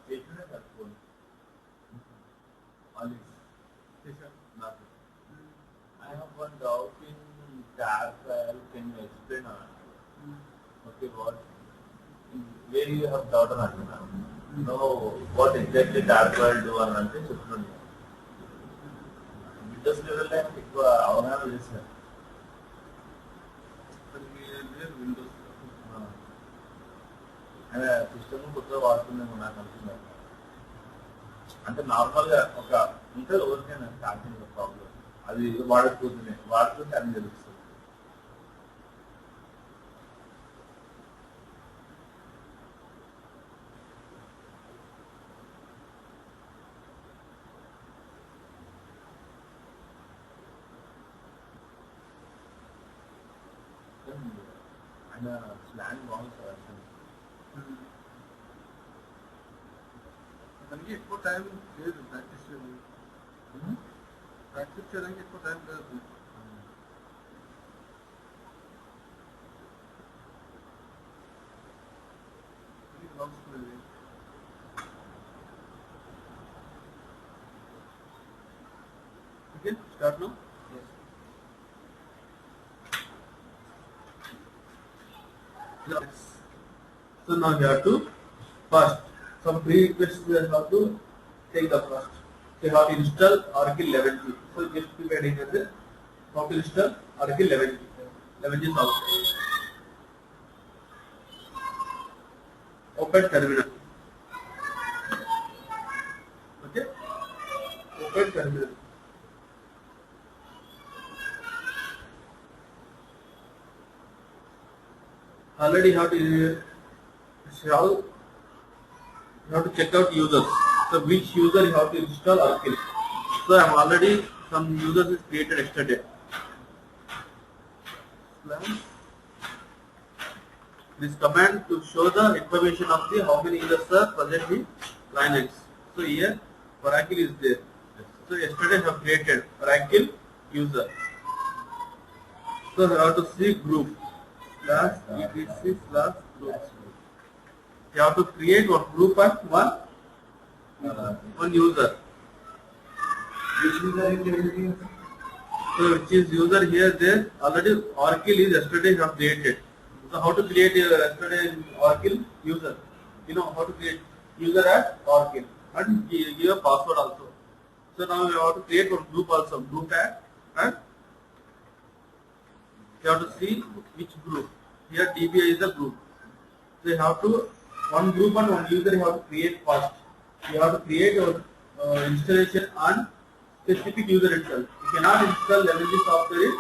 చేసిన కట్టుకోండి Ali. Yes, sir. Nothing. I have one doubt in tar file. Can you explain? Okay, what? Where you have doubt on it? No, what exactly tar file do అని అంటే చెప్తున్నాను. Windows level లో ఎక్కువ అవగాహన చేశారు. Windows system కొత్తగా వాడుతున్నాము నాకు అనుకున్నాను. అంటే నార్మల్గా ఒక ఉంటుంది ఎవరికైనా స్టార్టింగ్ ప్రాబ్లం అది వాడుతుంటే అన్ని తెలుస్తుంది. ఆయన స్లాంగ్ బాగుంది సార్ అసలు. దానికి ఎక్కువ టైం లేదు ప్రాక్టీస్ చేయడానికి ఎక్కువ టైం లేదు. Okay, start now. Yes. So now you have to first some prerequisites we have to take the first. So you have to install Oracle 11G. So just preparing this. How to install Oracle 11G. 11G is out. Open terminal. Okay. Open terminal. Already you have to check out users. So which user you have to install Oracle. So I am already some users is created yesterday. This command to show the information of the how many users are present in Linux. So here Oracle is there. So yesterday I have created Oracle user. So I have to see group /etc/group. You have to create one group and one user. Which user is there? So which is user here there already Oracle is yesterday have created. So how to create yesterday Oracle user? You know how to create user as Oracle and give a password also. So now you have to create one group also, group add, and you have to see which group. Here DBA is a group. So you have to one group and one user you have to create first. You have to create your installation on specific user itself. You cannot install 11G software in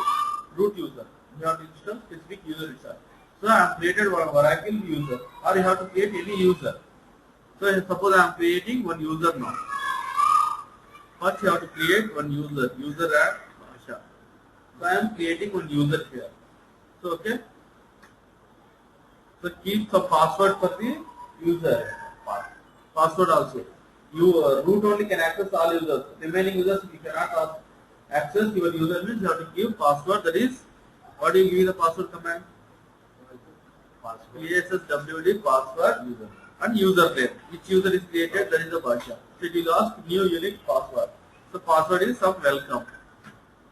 root user. You have to install specific user itself. So I have created one Oracle user, or you have to create any user. So suppose I am creating one user now. First you have to create one user at Bhasha. So I am creating one user here. So okay. So keep some password for the user. Password also. You root only can access all users. Remaining users you cannot access your user means you have to give password. That is, what do you give the password command? PSSWD password and user name. Which user is created? That is the Bhasha. So it will ask new unique password. So password is some welcome.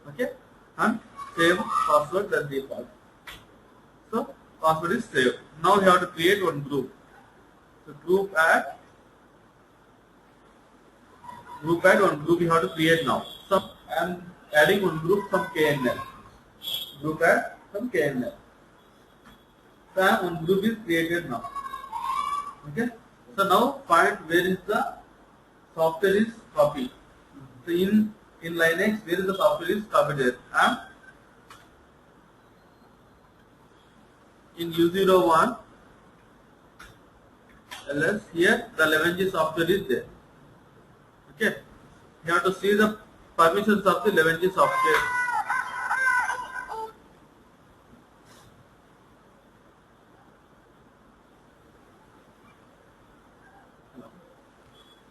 Okay, and same password that default. So password is saved. Now you have to create one group. So group add one group you have to create now. So I am adding one group from KNL. Group add from KNL. So one group is created now. Okay. So now find where is the software is copied. So in Linux where is the software is copied there. In U01 ls here the 11G software is there. Okay, you have to see the permissions of the 11G software.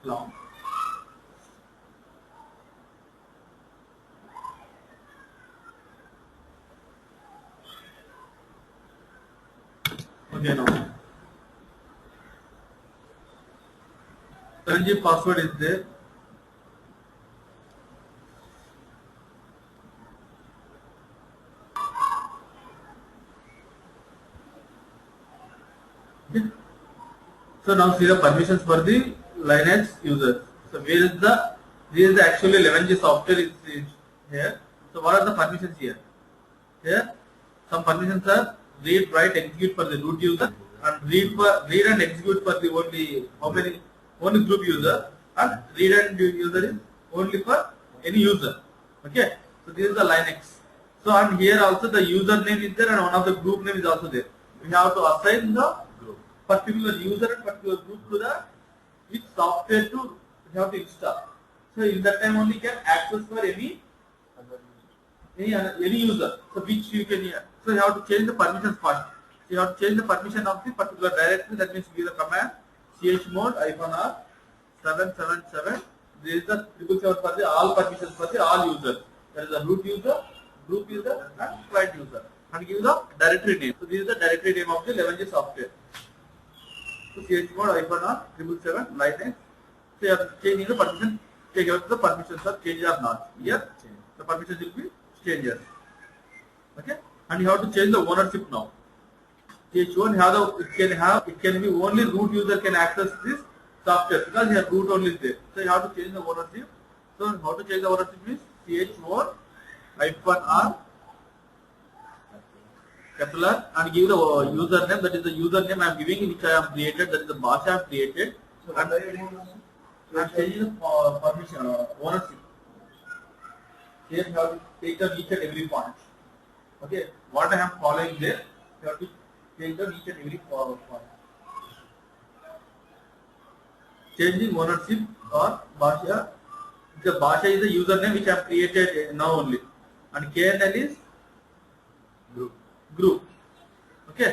Hello. Okay, now 7G password is there. Okay. So now see the permissions for the Linux users. So where is the here is the actually 11G software is here. So what are the permissions here? Here some permissions are read, write, execute for the root user, and read and execute for the only group user, and read and user is only for any user. Okay. So this is the Linux. So and here also the username is there and one of the group name is also there. We have to assign the particular user and particular group to the which software to we have to install. So in that time only you can access for any user. So which you can so you have to change the permissions first. So you have to change the permission of the particular directory. That means give the command chmod -r 777. This is the 777 for the all permissions for the all users. That is the root user, group user, and client user. And give the directory name. So this is the directory name of the 11G software. So chmod -r 777 Linux. So you are changing the permission. Check out the permissions are changed or not. Here the permissions will be changed. Okay, and you have to change the ownership now. Ch1 it can be only root user can access this software because here root only is there. So you have to change the ownership. So how to change the ownership is chmod -r capital R and give the username. That is the username I am giving which I have created. That is the Bhasha I have created. And I am changing the permission ownership. Here you have to take down each and every point. Okay, what I am following there, you have to take down each and every point. Changing ownership or Bhasha. The Bhasha is the username which I have created now only, and KNL is group. Okay,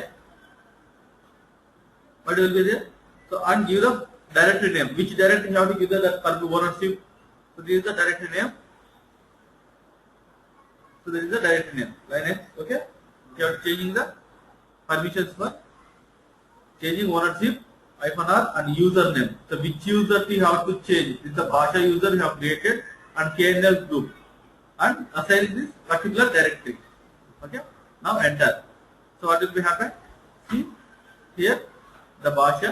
what will be there? So and give the directory name. Which directory you have to give the ownership? So this is the directory name. So this is the directory name Linux. Okay, you are changing the permissions for changing ownership -r and username. So which user we have to change? This is the Bhasha user we have created and KNL group and assign this particular directory. Okay, now enter. So what will be happen? See here the Bhasha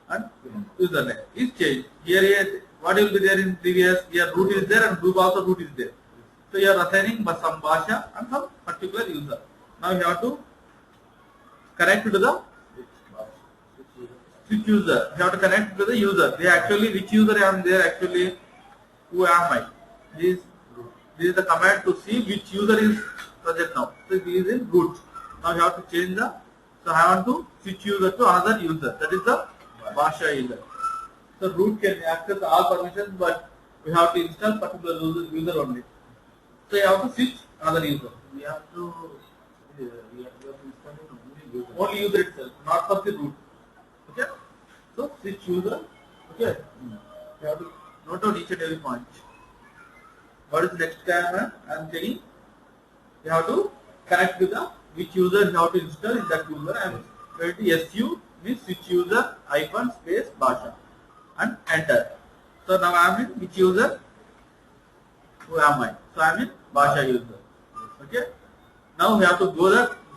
and username is changed. Here what will be there in previous? Here root is there and group also root is there. So you are assigning some Bhasha and some particular user. Now you have to connect to the switch user. You have to connect to the user. They actually which user I am there actually who am I? This is the command to see which user is present now. So this is in root. Now you have to change the. So I want to switch user to another user. That is the Bhasha user. So root can access all permissions, but we have to install particular user only. So you have to switch another user. We have to install Only user itself, not for the root. Okay. So switch user. Okay. You have to note down each and every point. What is the next command? I am telling. You have to connect with the which user you have to install in that user. I am going to su means switch user -space Bhasha and enter. So now I am in which user? Who am I? So I am in Bhasha user. Okay. Now we have to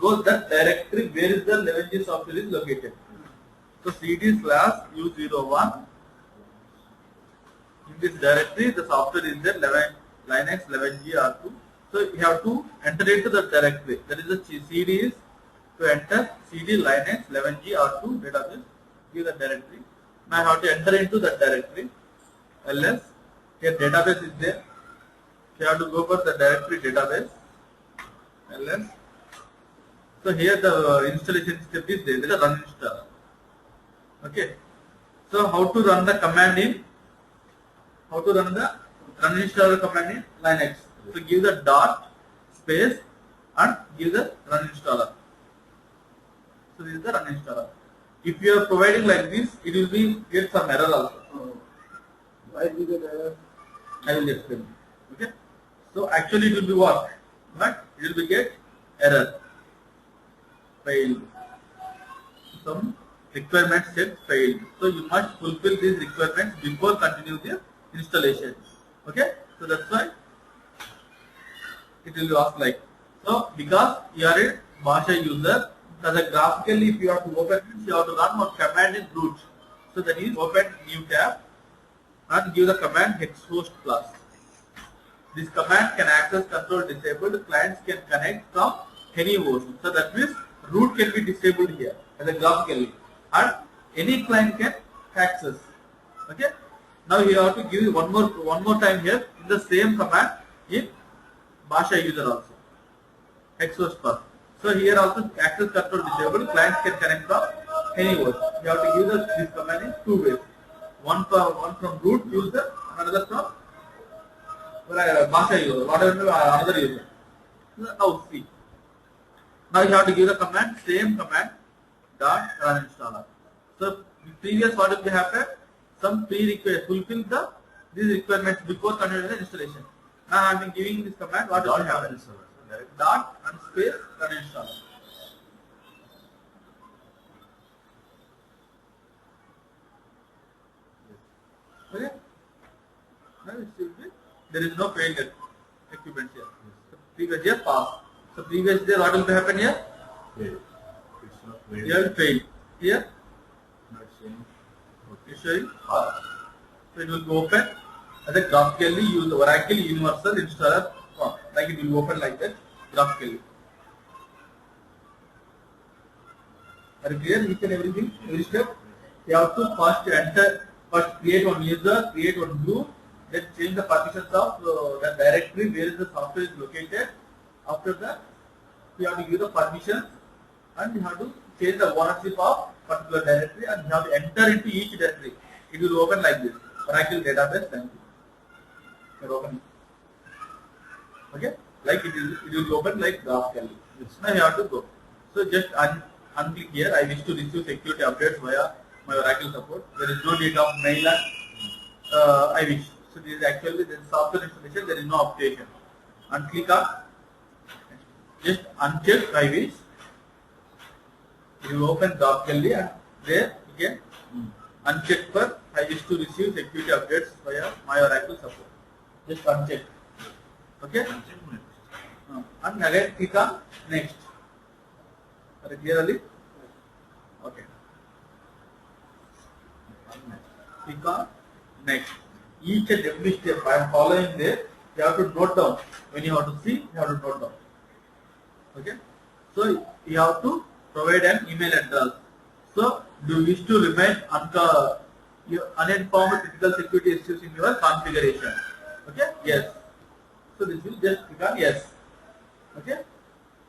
go that directory where is the 11G software is located. So cd/u01. In this directory, the software is there. Linux 11G R2. So you have to enter into the directory. That is the CD is to enter CD Linux 11G R2 database. Give the directory. Now I have to enter into that directory. ls. Here database is there. You have to go for the directory database. ls. So here the installation step is there. There is a run installer. Okay. So how to run the command in? How to run the run installer command in Linux? So give the dot space and give the run installer. So this is the run installer. If you are providing like this, it will be get some error also. Why do you get error? I will explain. Okay. So actually it will be work, but it will be get error. Fail. Some requirement set failed. So you must fulfill these requirements before continue the installation. Okay, so that's why it will ask like, so because you are a Basha user, graphically if you have to open it, you have to run one command in root. So that is open new tab and give the command hexhost plus. This command can access control disabled. Clients can connect from any host. So that means root can be disabled here as a graphically, and any client can access. Okay. Now you have to give one more time here in the same command in Basha user also. Hexhost plus. So here also access control disabled. Clients can connect from any host. You have to use this command in two ways. One from root user, another from Basha user, whatever another user. Now see. Now you have to give the command, same command, dot run installer. So previous what will be happen? Some prerequisites, fulfill these requirements before continuing the installation. Now I am giving this command, what will happen? Dot and space run installer. Okay? Now it should be, there is no failed equipment here. So previous year pass. So previous year what will be happen here? Fail. It's not failed. Here will fail. Here? Not showing. Okay, showing pass. So it will be open as a graphically used Oracle Universal Installer form. Like it will open like that graphically. Are you clear? Each and everything, every step. You have to first create one user, create one group, then change the partitions of the directory where is the software is located. After that, you have to give the permissions and you have to change the ownership of particular directory and you have to enter into each directory. It will open like this. Oracle database thank you. Open. Okay? Like it will open like graphically. Now you have to go. So just unclick here. I wish to receive security updates via my Oracle support. There is no need of mail and I wish. So this is actually the software installation. There is no application. And click on. Just uncheck I wish. It will open graphically and there again uncheck for I wish to receive security updates via my Oracle support. Just uncheck. Okay? And again click on next. Are you clear Ali? Okay. Click on next. Each and every step I am following there, you have to note down. When you have to see, you have to note down. Okay? So you have to provide an email address. So do you wish to remain uninformed critical security issues in your configuration? Okay? Yes. So this will just click on yes. Okay?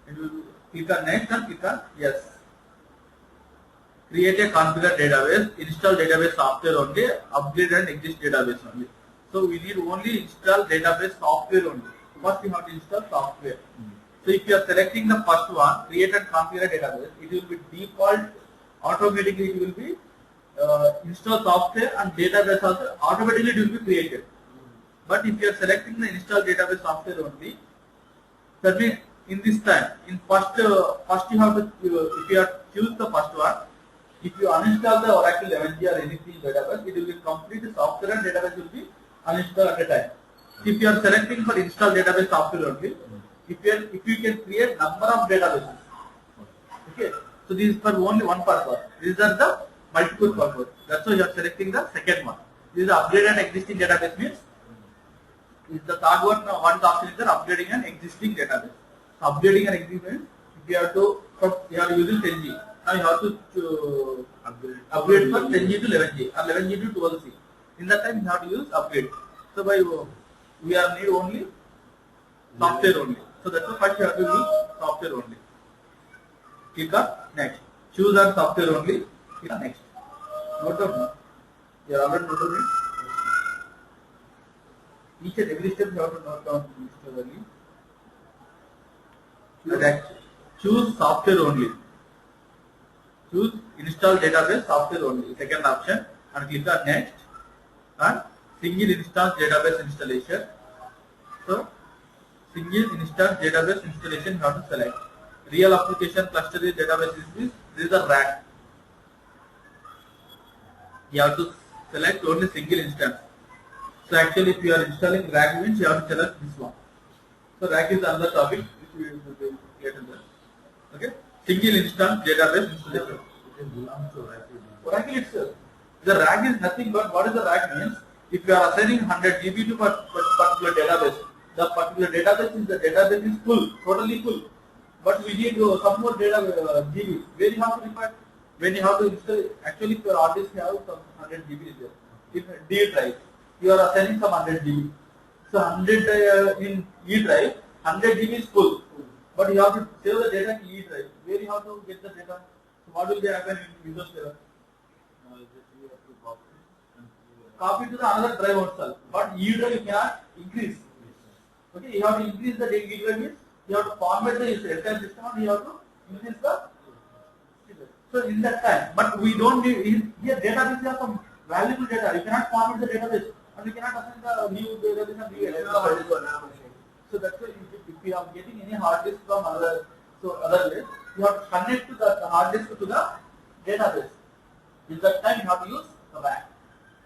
And you will click on next and click on yes. Create a configured database, install database software only, upgrade and exist database only. So we need only install database software only. First you have to install software. So if you are selecting the first one, create and configure a database, it will be default, automatically it will be install software and database also automatically it will be created. But if you are selecting the install database software only, that means in this time, in first you have to, if you are choose the first one, if you uninstall the Oracle 11g or anything database, it will be complete software and database will be uninstalled at a time. If you are selecting for install database software only, if you can create number of databases. Okay, so this is for only one purpose. These are the multiple purpose. That's why you are selecting the second one. This is upgrade and existing database means. Is the third one. One option is the upgrading an existing database. So upgrading an existing means if you have to, you are using 10G. Now you have to upgrade from 10G to 11G or 11G to 12C. In that time you have to use upgrade. So by we are need only software only. So that's why first you have to use software only. Click on next. Choose on software only. Click on next. Note down. You are already noted it. Each and every step you have to note down early. Choose software only. Choose install database software only. Second option and click on next and single instance database installation. So single instance database installation you have to select. Real application cluster database is this is the rack. You have to select only single instance. So actually, if you are installing RAG means you have to select this one. So RAG is another topic which we will get in there. Okay, single instance database installation. It belongs to Oracle. Oracle itself. The RAG is nothing but what is the RAG means? If you are assigning 100 GB to particular database, the particular database is full, totally full. But we need some more data GB. Where you have to require? When you have to install, actually if your hard disk have some 100 GB is there. If D drive, you are assigning some 100 GB. So 100 in E drive, 100 GB is full. But you have to save the data in E drive. Where you have to get the data? So what will happen in Windows 7? You have to copy and Copy to the another drive also. But E drive you cannot increase. Okay, you have to increase the E drive means you have to format the entire system and you have to increase the. So in that time, but we don't need here database have some valuable data. You cannot format the database and you cannot assign the new database and new external hard disk. So that's why if you are getting any hard disk from other way, you have to connect to the hard disk to the database. In that time you have to use the RAG.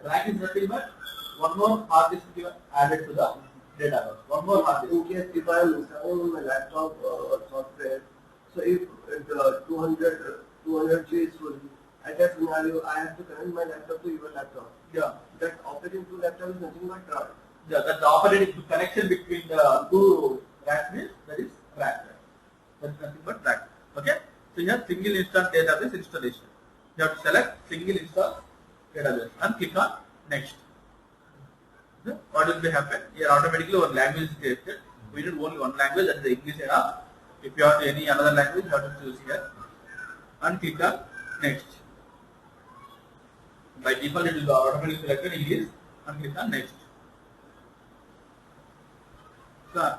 RAG is nothing but one more hard disk to be added to the database. One more hard disk. In case if I am installing on my laptop software, so if the 200 G is full, at that scenario I have to connect my laptop to your laptop. Yeah. That operating two laptop is nothing but RAG. Yeah, that's the operating connection between the two racks means that is RAG. That's nothing but RAG. Okay? So you have single instance database installation. You have to select single instance database and click on next. Okay? What will be happen? Here automatically one language is created. We need only one language, that is the English enough. If you have any another language, you have to choose here and click on next. By default it will be automatically selected English and click on next. So,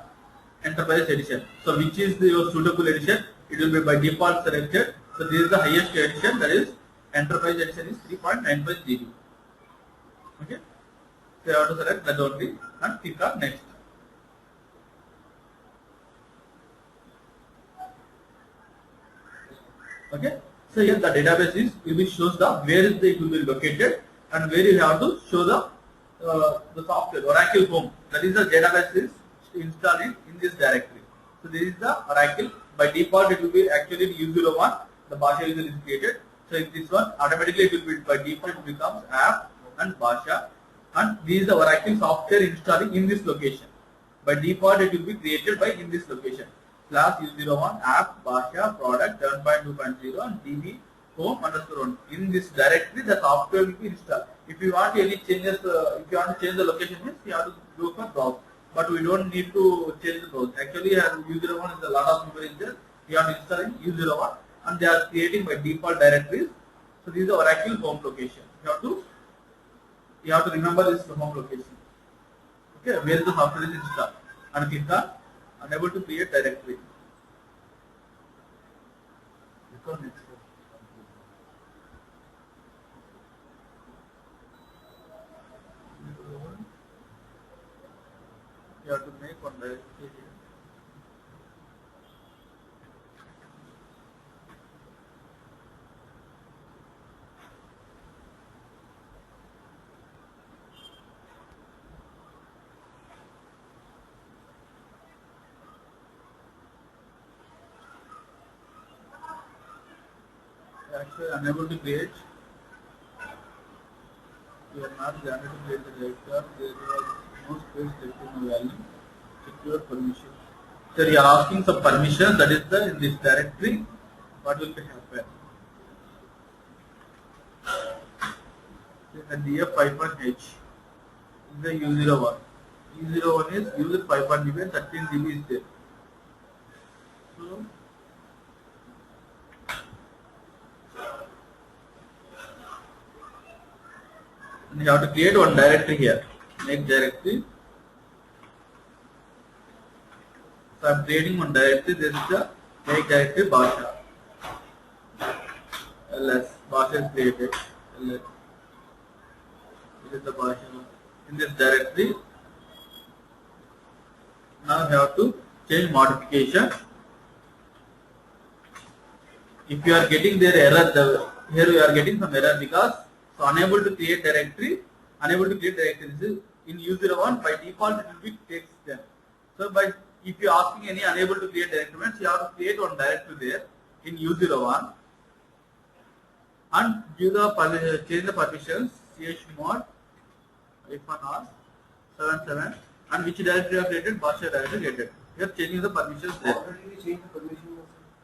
enterprise edition. So which is your suitable edition? It will be by default selected. So this is the highest edition, that is enterprise edition is 3.95 GB. Okay. So you have to select that only and click on next. Okay. So here the database is will be shows the where is it will be located and where you have to show the software Oracle Home. That is the database is installed in this directory. So this is the Oracle. By default it will be actually U01. The Basha user is created. So in this one automatically it will be by default it becomes app and Basha, and this is the Oracle software installing in this location. By default it will be created by in this location. /U01 app Basha product 7.2.0 and DB home _1. In this directory the software will be installed. If you want any changes, if you want to change the location means you have to go for browse. But we don't need to change the browse. Actually U01 is a lot of memory is there. You are installing U01 and they are creating by default directories. So this is the Oracle home location. You have to remember this home location. Okay, where the software is installed. And click on unable to create directory. because it's You have to make one directory here. Actually unable to create. You are not granted to create the director. There was no space left in the value. Secure permission. So you are asking some permission, that is the in this directory. What will be happen? And df5.h is the U01. U01 is user 5.db and 13 GB is there. So and you have to create one directory here. Make directory. So I am creating one directory. This is the make directory Basha. ls Basha is created. ls. This is the Basha. In this directory, now you have to change modification. If you are getting their error, here you are getting some error because So unable to create directory, This is in U01 by default it will be takes them. So by if you are asking any unable to create directory, means you have to create one directory there in U01 and give the change the permissions chmod -r 77 and which directory you have created, Basha directory created. You are changing the permissions there. Already we changed the permission.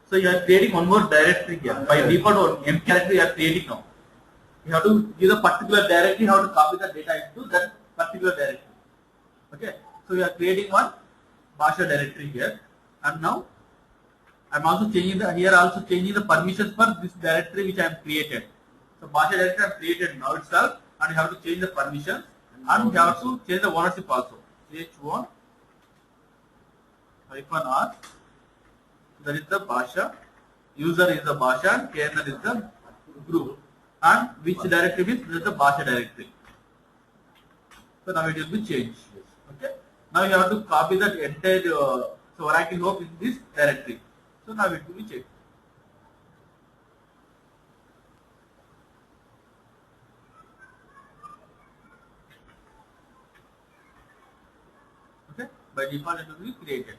So you are creating one more directory here. By default, one empty directory you are creating now. You have to give a particular directory, you have to copy the data into that particular directory. Okay. So you are creating one Basha directory here, and now I am also changing the permissions for this directory which I am created. So Basha directory I have created now itself, and you have to change the permissions, and you have to change the ownership also. ch1 -r. That is the Basha, user is the Basha, and kernel is the group, and which directory means this is the Basha directory. So now it will be changed. Okay. Now you have to copy that entire so Oracle Hope in this directory. So now it will be changed. Okay. By default it will be created.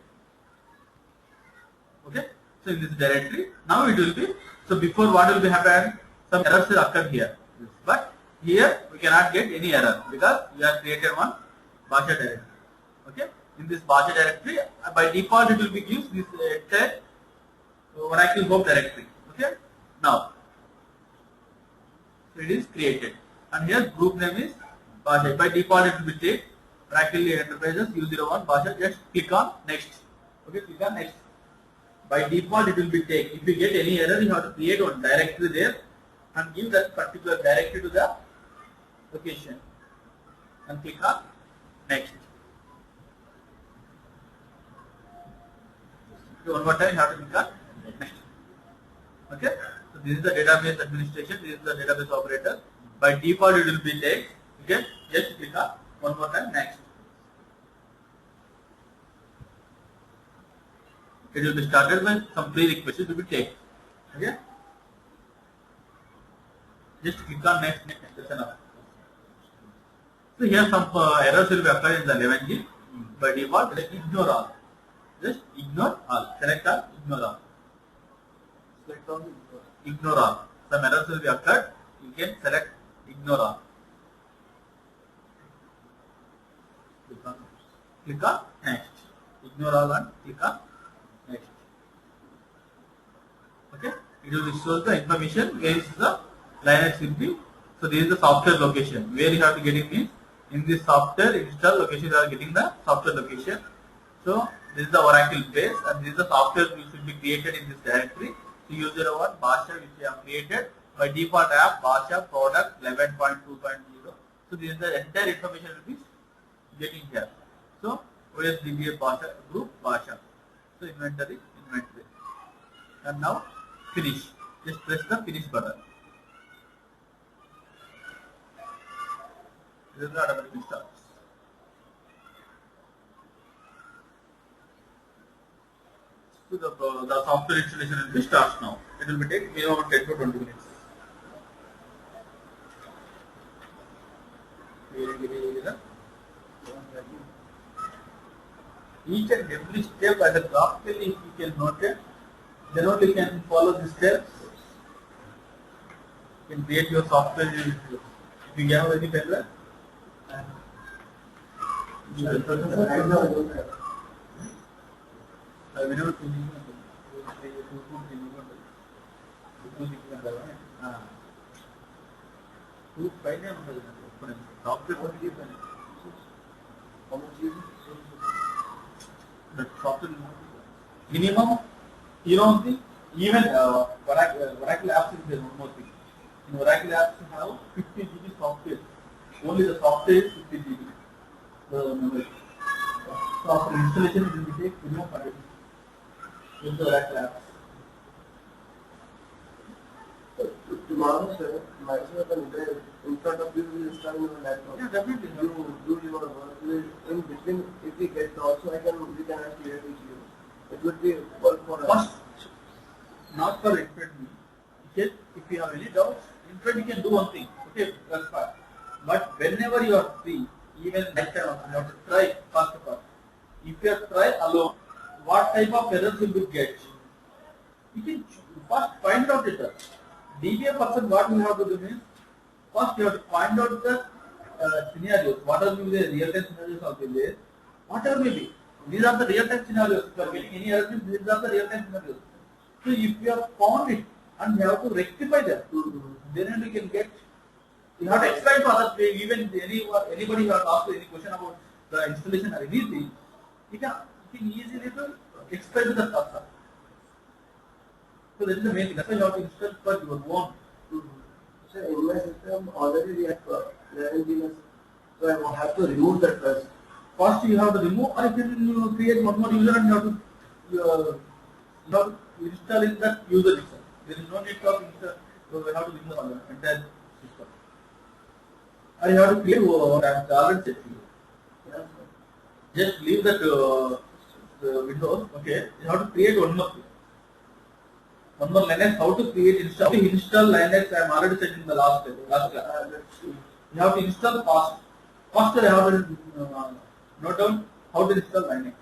Okay. So in this directory, now it will be, so before what will be happen, some errors will occur here. But here we cannot get any error because we have created one Basha directory. Okay. In this Basha directory, by default it will be gives this entire Oracle Hope directory. Okay. Now, so it is created. And here group name is Basha. By default it will be take Oracle Enterprises U01 Basha. Just click on next. Okay. Click on next. By default it will be take. If you get any error, you have to create one directory there and give that particular directory to the location and click on next. Okay, one more time you have to click on next. Okay, so this is the database administration, this is the database operator. By default it will be take. Okay, just click on one more time next. It will be started by some prerequisites it will be take. Okay, just click on next. That's enough. So here some errors will be applied in the 11G. By default, just ignore all. Just ignore all. Select all, ignore all. Select all, ignore all. Some errors will be occurred. You can select ignore all. Click on next. Ignore all and click on next. Okay. It will show the information where is the Linux will be. So this is the software location. Where you have to get it means in this software install location you are getting the software location. So this is the Oracle base and this is the software which will be created in this directory. So U01 Basha which we have created. By default I have Basha product 11.2.0. So this is the entire information will be getting here. So OSDBA Basha group Basha. So inventory. And now finish. Just press the finish button. This is the automatically starts. So the software installation will be starts now. It will be take minimum 10 to 20 minutes. Each and every step as a graphically if you can note it, then only you can follow the steps. You can create your software if you have any pendrive. Minimum, you know, even Oracle apps is there one more thing. In Oracle apps you have 50 GB software. Only the software is 50 GB. The memory. So after installation it will take minimum 5 in the Oracle apps. Tomorrow, sir, Microsoft and in front of you will install your laptop. Yeah, definitely. You do your work. In between, if we get also, we can ask clearly to you. It would be work for us. First, not for infant. If you have any doubts, infant you can do one thing. Okay, that's fine. But whenever you are free, even next time also, you have to try first of all. If you are try alone, what type of errors you will get? You can first find out it. DBA person, what you have to do is first you have to find out the scenarios. What are the real time scenarios of the there? Whatever may be. These are the real time scenarios. If you are getting any errors, these are the real time scenarios. So if you have found it and you have to rectify them, then you can get. You have to explain to others. Even anybody who has asked any question about the installation or anything, you can easily to explain to the person. So that is the main thing. That's why you have to install for your own. So in my system already we have 11 dealers. So I will have to remove that first. First you have to remove, or you create one more user and you have to install in that user itself. There is no need to install. So you have to remove all the entire system. Or you have to create already set you. Yeah, Just leave that Windows. Okay. You have to create one more. One more Linux. How to create install? To install Linux, I am already said in the last class. You have to install fast. First, you have to note down how to install Linux.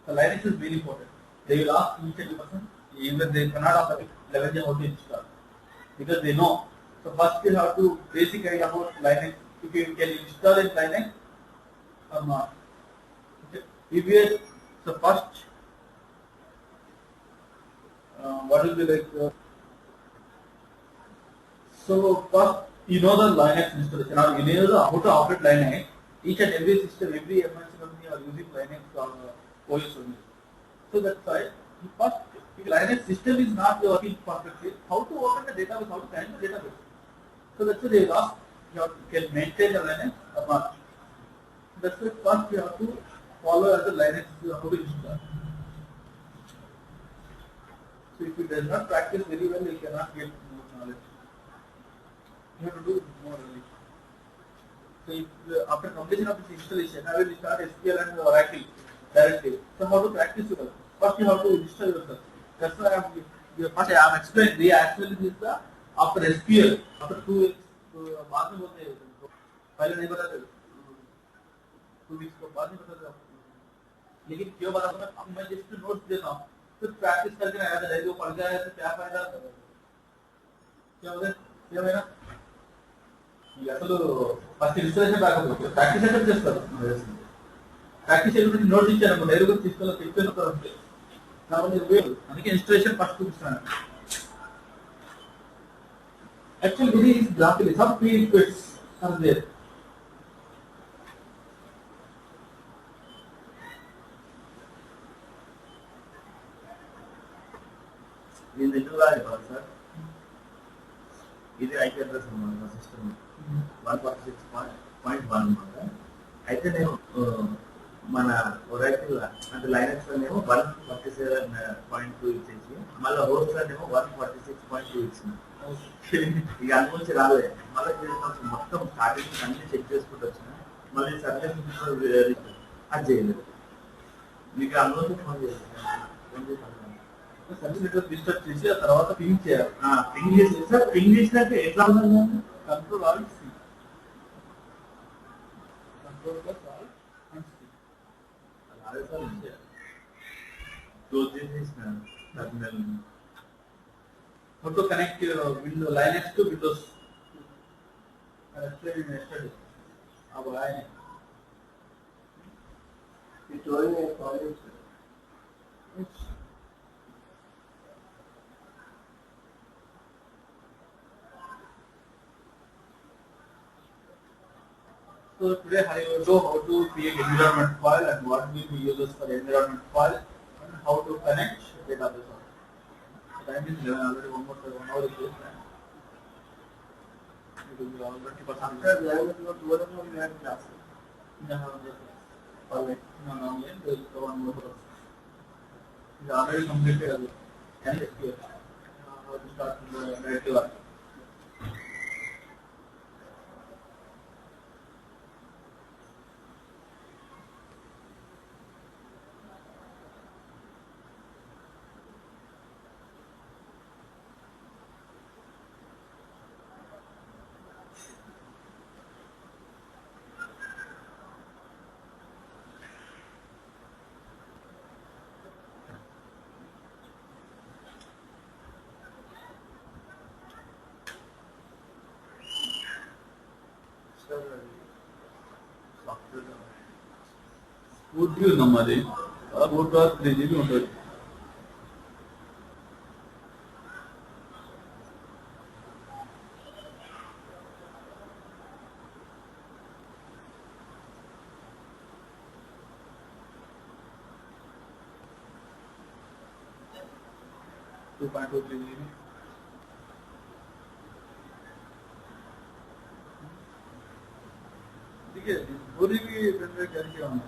So Linux is very important. They will ask each and every person, even they cannot ask the level how to install because they know. So first you have to basic idea about Linux. If you can install in Linux or not. Okay. Previous, so first, what will be like? So first, you know the Linux installation, or you know how to operate Linux. Each and every system, every MNC company are using Linux or OS only. So that's why first, if Linux system is not working perfectly, how to open the database, how to connect the database. So that's why they ask you can maintain the Linux or not. That's why first you have to follow as the Linux how to install. So if you does not practice very well, you cannot get more knowledge. You have to do more early. So if, after completion of this installation, I will start SQL and Oracle directly. So how to practice it? First you have to install yourself. That's why first I am explaining. The actually this is the after SQL after 2 weeks बाद में होते हैं पहले नहीं पता था 2 weeks को बाद में पता था लेकिन क्यों बता मैं अब मैं जस्ट नोट्स देता हूँ तो प्रैक्टिस करके आया था जो पढ़ गया है तो क्या फायदा क्या होगा क्या होगा అసలు ఫస్ట్ ఇన్స్టాలేషన్ రాకపోతే ప్రాక్టీస్ ఎక్కడ చేస్తారు ప్రాక్టీస్ చేయడానికి నోట్స్ ఇచ్చారు డైరెక్ట్గా తీసుకెళ్ళి కాబట్టి వేరు అందుకే ఇన్స్టాలేషన్ ఫస్ట్ చూపిస్తాను యాక్చువల్లీ ఇది is graphical some pre requests are there దీని ఎందుకు రాదు సార్ ఇది ఐపీ అడ్రస్ అన్నమాట సిస్టమ్ 146.1 అన్నమాట అయితే నేను మన ఒరాకిల్ అంటే లైనక్స్ లోనేమో 147.2 ఇచ్చేసి మళ్ళీ హోస్ట్ లోనేమో 146.2 ఇచ్చింది ఇక అనుకుంచి రాలే మళ్ళీ మొత్తం స్టార్టింగ్ అన్ని చెక్ చేసుకుంటూ వచ్చిన మళ్ళీ సర్వీస్ అది చేయలేదు మీకు అనుకుంటే ఫోన్ చేస్తాను సర్టిఫికెట్ డిస్టర్బ్ చేసి ఆ తర్వాత పింగ్ చేయాలి పింగ్ చేసి సార్ పింగ్ చేసినాక ఎట్లా ఉందండి control alt C control plus alt and C అలాగే సార్ క్లోజ్ చేసేసిన terminal how to connect window Linux to Windows I explained yesterday अब आए हैं You told me a college. So today I will show how to create environment file and what will be uses for environment file and how to connect database. The time is 11 already, 1 hour is this time. It will be all 20%. After 11 o'clock, 12 o'clock, we had class. No, there is one more process. It is already completed. And it's here. How to start from the directive one. పూర్తి ఉందమ్మా అది 4 to 3 GB ఉంటుంది. Two point two three GB ठीक है. पूरी भी pen drive carry किया हमने.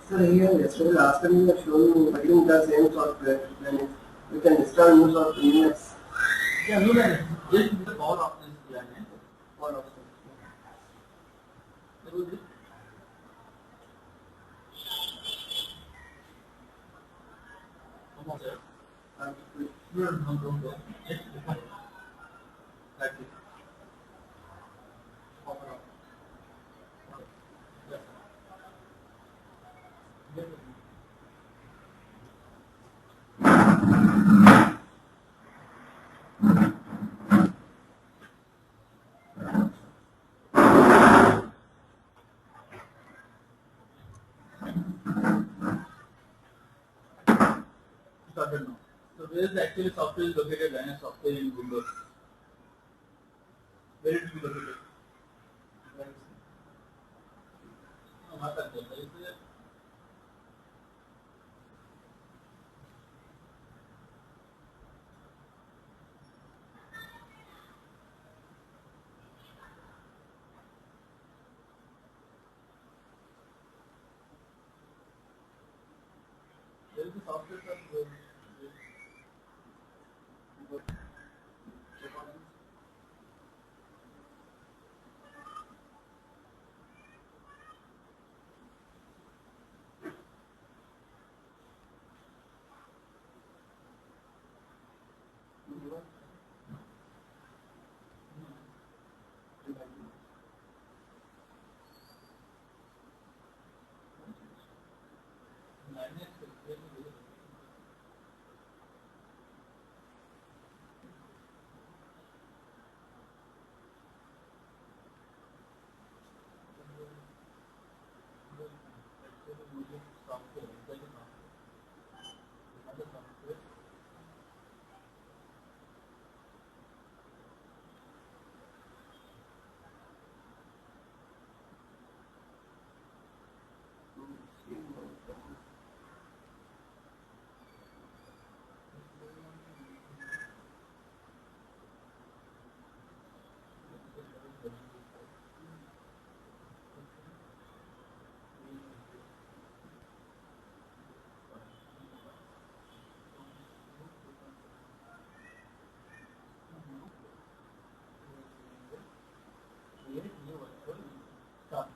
Sir, here yesterday last time you were showing again the same software. Then you can install new software. Yeah, no, just the power options किया है. All options. जरूर जी. Come on, sir. No. That's it. Power off. Yes. Started now. So where is the actually software is located? Linux software in Windows. Where it will be located? No, not that. Is there? There is a software for Linux. Create new virtual stuff.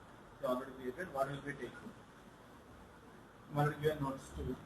You already created. What will be taken? What will give notes to?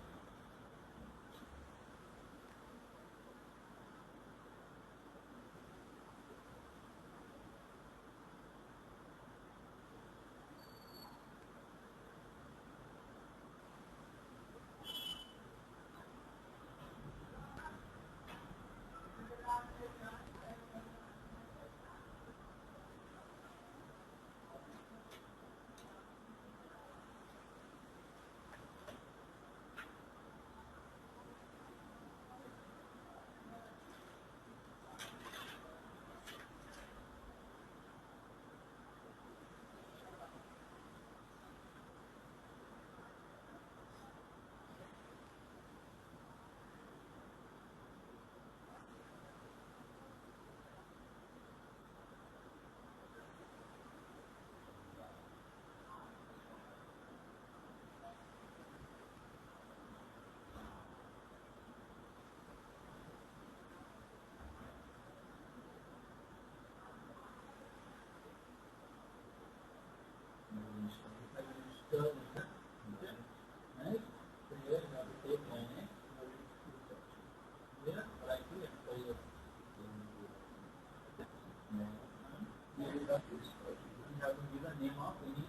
You have to give the name of any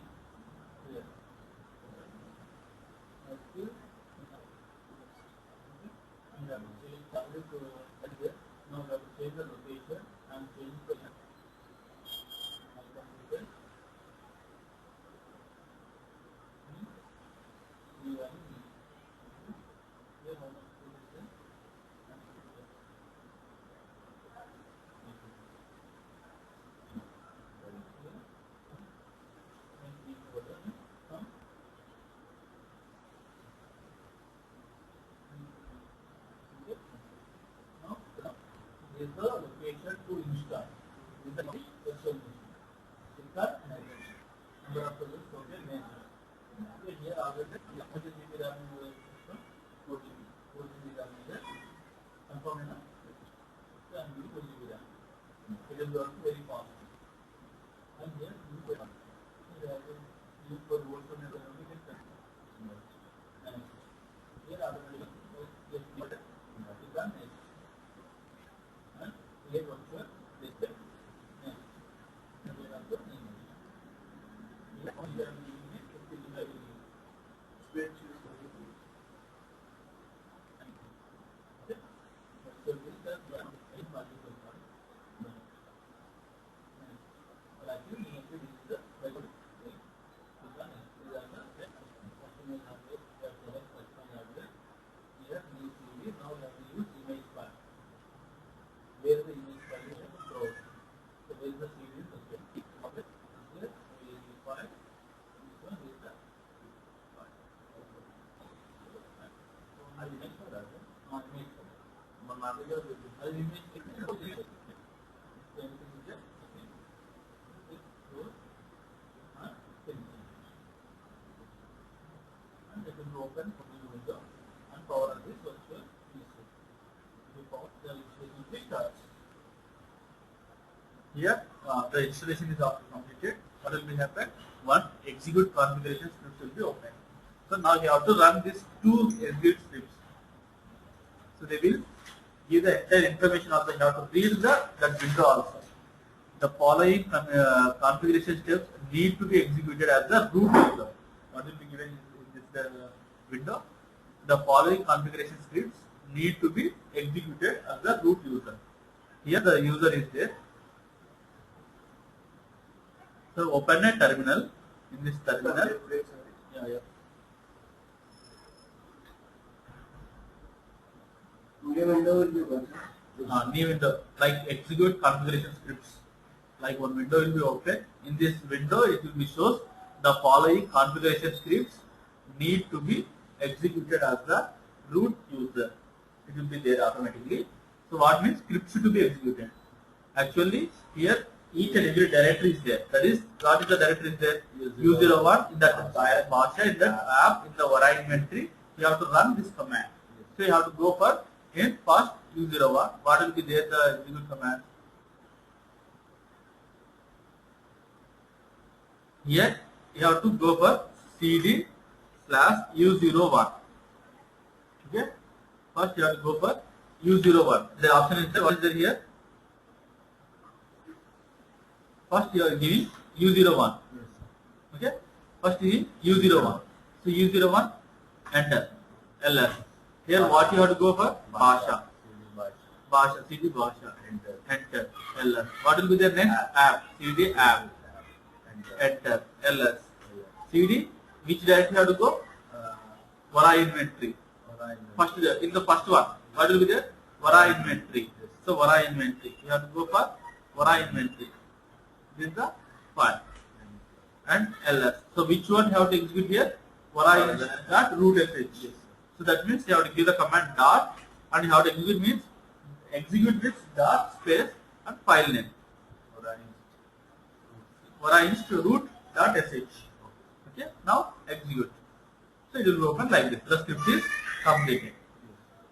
player. You have to change target to here. Now you have to change the location and change the is the location to install. Is the virtual machine. Click on number of users okay mentioned. Okay, here already 4 GB RAM system 4 GB RAM is confirm enough. So I'm using 4 GB RAM. It is also very fast. And here you have to use for volts and everything can and here already just click on next. And here virtual display next. And here also where the image file is stored. So where is the CD is located. Okay. Here we file. This one is the file. I'll image for that. Image for that. I'll image for that. And it will be open for the window and power on this virtual PC. The installation starts. Here, the installation is after completed. What will be happen? One execute configuration script will be open. So now you have to run these two execute scripts. So they will give the entire information also. You have to read that window also. The following configuration steps need to be executed as the root user. What will be given in this window? The following configuration scripts need to be executed as the root user. Here the user is there. So open a terminal. In this terminal, New window will be open. new window like execute configuration scripts. Like one window will be open. In this window, it will be shows the following configuration scripts need to be executed as the root user. It will be there automatically. So what means scripts to be executed? Actually, here each and every directory is there. That is, what is the directory is there? U01 in that Basha, in that app, in the Vara inventory. You have to run this command. So you have to go for in first U01. What will be there? The execute command. Here you have to go for cd/U01. Okay. First you have to go for U01. The option is there. What is there here? First you are giving U01. Okay. First is U01. So U01 enter ls. Here what you have to go for? Basha. Basha. CD Basha. Enter ls. What will be there next? App. CD app. Enter ls. CD which directory you have to go? Vara inventory. First in the first one. What will be there? Vara inventory. So Vara inventory. You have to go for Vara inventory. This is the file. And ls. So which one you have to execute here? Vara dot root sh. So that means you have to give the command dot and you have to execute with dot space and file name. Vara inst root dot sh. Okay. Now execute. So it will be open like this. The script is completed.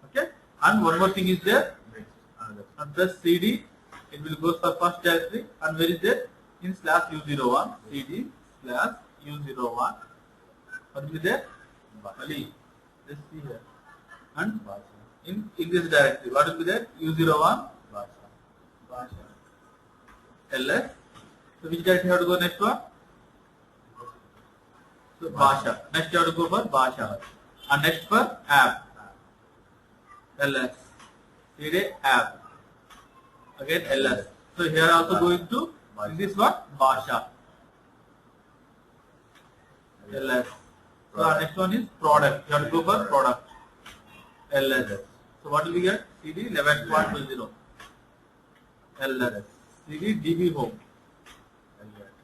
Okay. And one more thing is there. And press cd. It will go for first directory. And where is there? In /U01. cd /U01. What will be there? Ali. Let's see here. And in this directory, what will be there? U01 ls So which directory you have to go next one? So Basha. Next you have to go for Basha. And next for app. ls. CD app. Again ls. So here also going to in this one Basha. ls. So our next one is product. You have to go for product. ls. So what will we get? CD 11.20. ls. CD DB home.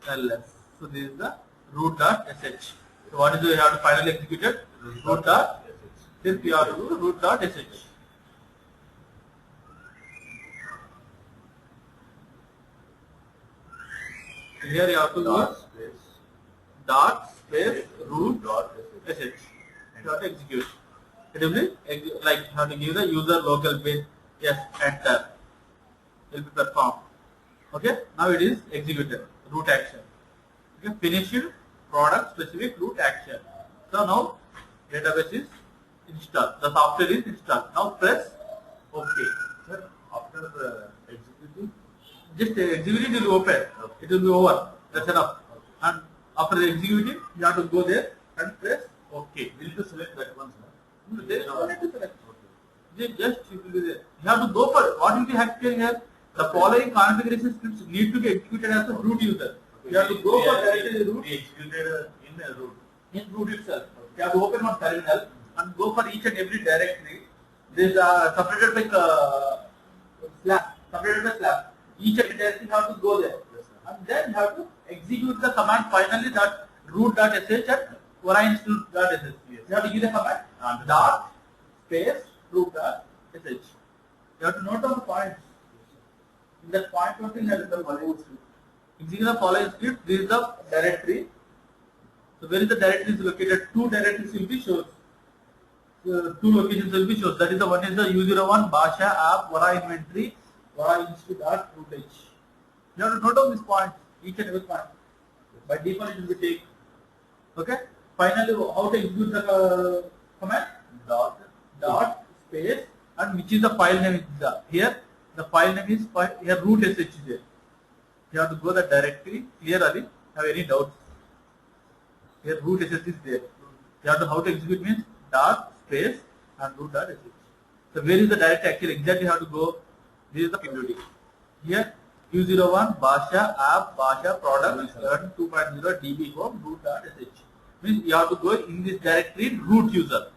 ls. So this is the root.sh. So what is the you have to finally execute it? Root.sh. Then you have to do root.sh. Here you have to do dot space root dot sh. You have to execute. It will be like you have to give the user local page. Yes, enter. It will be performed. Okay. Now it is executed. Root action. Okay. Finished product specific root action. So now database is installed. The software is installed. Now press OK. Sir, after executing, Just executing it will open. It will be over. That's enough. And after executing, you have to go there and press OK. will you select that one, sir? There is no need to select. Just you will be there. You have to go for what will be happening here. The following configuration scripts need to be executed as a root user. You have to go for directly root. We executed in a root. In root itself. You have to open one terminal and go for each and every directory. This separated by slash. Separated by slash. Each and every directory you have to go there. Yes, sir. And then you have to execute the command finally that root.sh and orion.sh. Yes. You have to give the command dot space root.sh. You have to note down the points. In that point only you have to execute the following script. This is the directory. So where is the directory is located? Two directories will be shown. So two locations will be shown. That is the one is the U01 Basha app Vara inventory Vara inst.root. You have to note down these points, each and every point. By default it will be taken. Okay. Finally, how to execute the command? Dot space and which is the file name is the here. The file name is here root sh is there. You have to go the directory clearly. Have any doubts? Here root sh is there. You have to how to execute means dot space and root.sh. So where is the directory actually exactly how to go? This is the PWD. Here U01 Basha app Basha product 11.2.0 DB home root.sh. Means you have to go in this directory root user.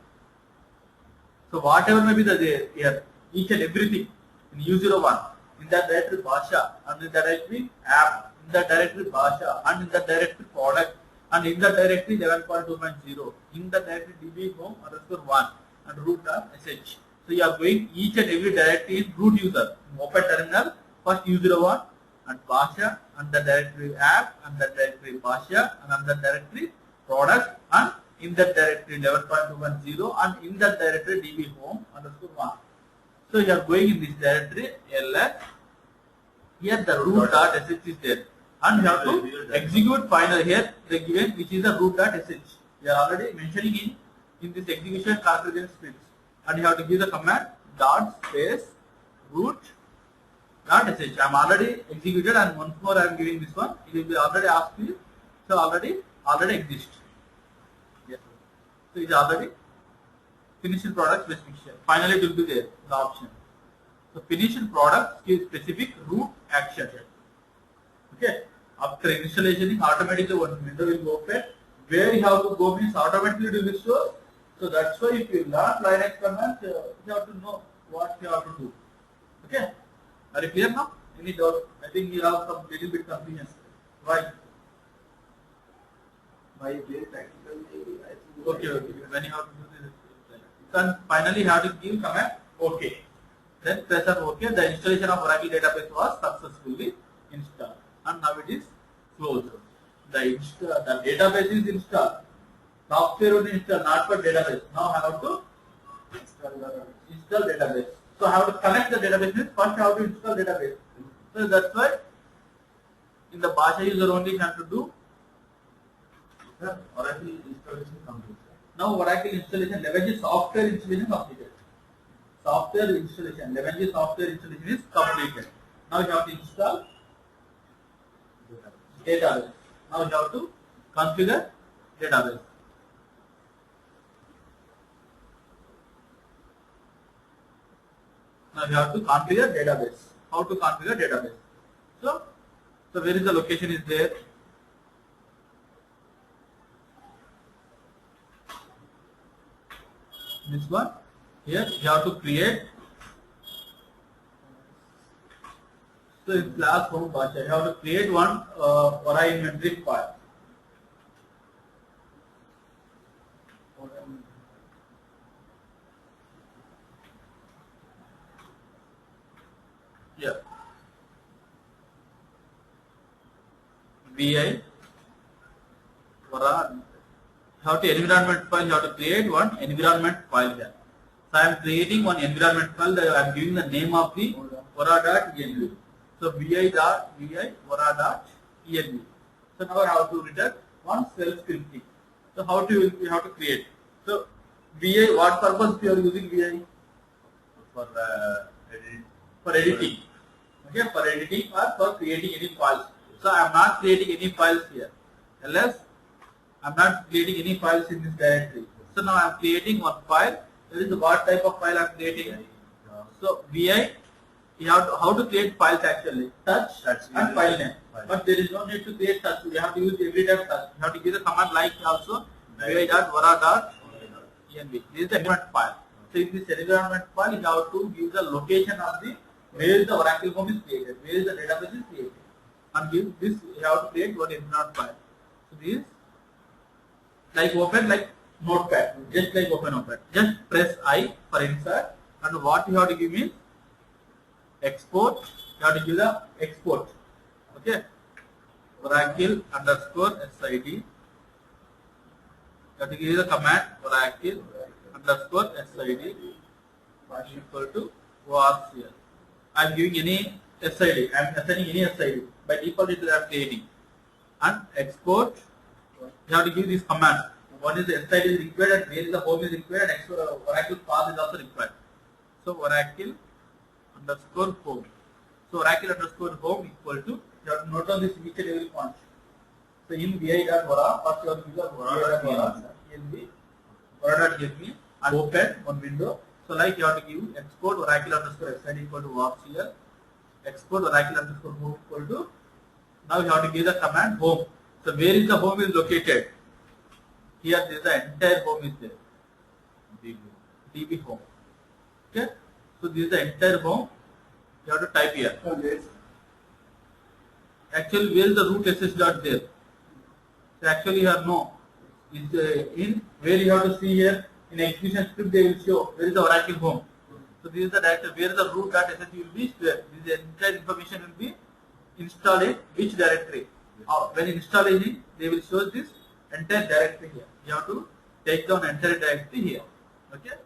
So whatever may be the there here, each and everything in U01, in that directory Basha, and in the directory app, in the directory Basha, and in the directory product, and in the directory 11.2.0, in the directory DB home _1 and root.sh. So you are going each and every directory is root user. Open terminal, first U01 and Basha, and the directory app, and the directory Basha, and the directory product, and in that directory 11.2.0 and in that directory DB home _1. So you are going in this directory ls. Here the root.sh is there, and you have to execute final here the given which is the root.sh. We are already mentioning in this execution configuration scripts, and you have to give the command dot space root.sh. I am already executed, and once more I am giving this one. It will be already asked you, so already exists. Yes. So it is already finished product specification. Finally, it will be there, the option. So finished product is specific root action. Okay. After installation, automatically one window will go open. Where you have to go means automatically it will show. So that's why if you learn Linux commands, you have to know what you have to do. Okay. Are you clear now? Any doubt? I think you have some little bit confusion. Why? By doing practical, I think. Okay. When you have to do this, then finally you have to give command OK. Then press on OK. The installation of Oracle database was successfully installed, and now it is closed. The database is installed. Software will install, not for database. Now I have to install database. So I have to connect the database. First I have to install database. So that's why in the Basha user only you have to do. Oracle installation complete. Now Oracle installation 11G software installation completed. Software installation 11G software installation is completed. Now you have to install database. Now you have to configure database. Now you have to configure database. How to configure database? So where is the location is there? This one. Here you have to create. So in class home Bacha, you have to create one Vara inventory file. Yeah. VI Vara. You have to environment file. You have to create one environment file here. So I am creating one environment file. That I am giving the name of the Vara.env. So vi.vi Vara.env. So now I have to return one shell scripting. So how to you have to create? So vi, what purpose you are using vi? For editing. For editing. Okay, for editing or for creating any files. So I am not creating any files here. Unless I am not creating any files in this directory. So now I am creating one file. There is what type of file I am creating. So vi, you have to, how to create files actually? Touch and file name. But there is no need to create touch. You have to use every time touch. You have to give the command like also vi.vara.env. This is the environment file. So in this environment file, you have to give the location of the where the Oracle home is created, where the database is created, and give this. You have to create one environment file. So this like open like notepad, just like open notepad. Just press I for insert, and what you have to give is export. You have to give the export. Okay, Oracle underscore SID. You have to give the command Oracle underscore SID equal to ORCL. I am giving any SID. I am assigning any SID. By default, it is I am creating. And export. You have to give this command. One is the SID is required and where is the home is required, and Oracle path is also required. So Oracle underscore home. So Oracle underscore home equal to, you have to note down this each and every point. So in vi.vara, first you have to give the vara.env, vara.env, and open one window. So like you have to give export Oracle underscore SID equal to ORCL, export Oracle underscore home equal to, now you have to give the command home. So where is the home is located? Here there is the entire home is there. DB home. Okay. So this is the entire home. You have to type here. Actually, where is the root sh dot there? So actually here no. Is in where you have to see here in execution script they will show where is the Oracle home. So this is the directory where the root dot sh will be stored. This entire information will be installed in which directory. When installing they will show this entire directory here. You have to take down entire directory here. Okay.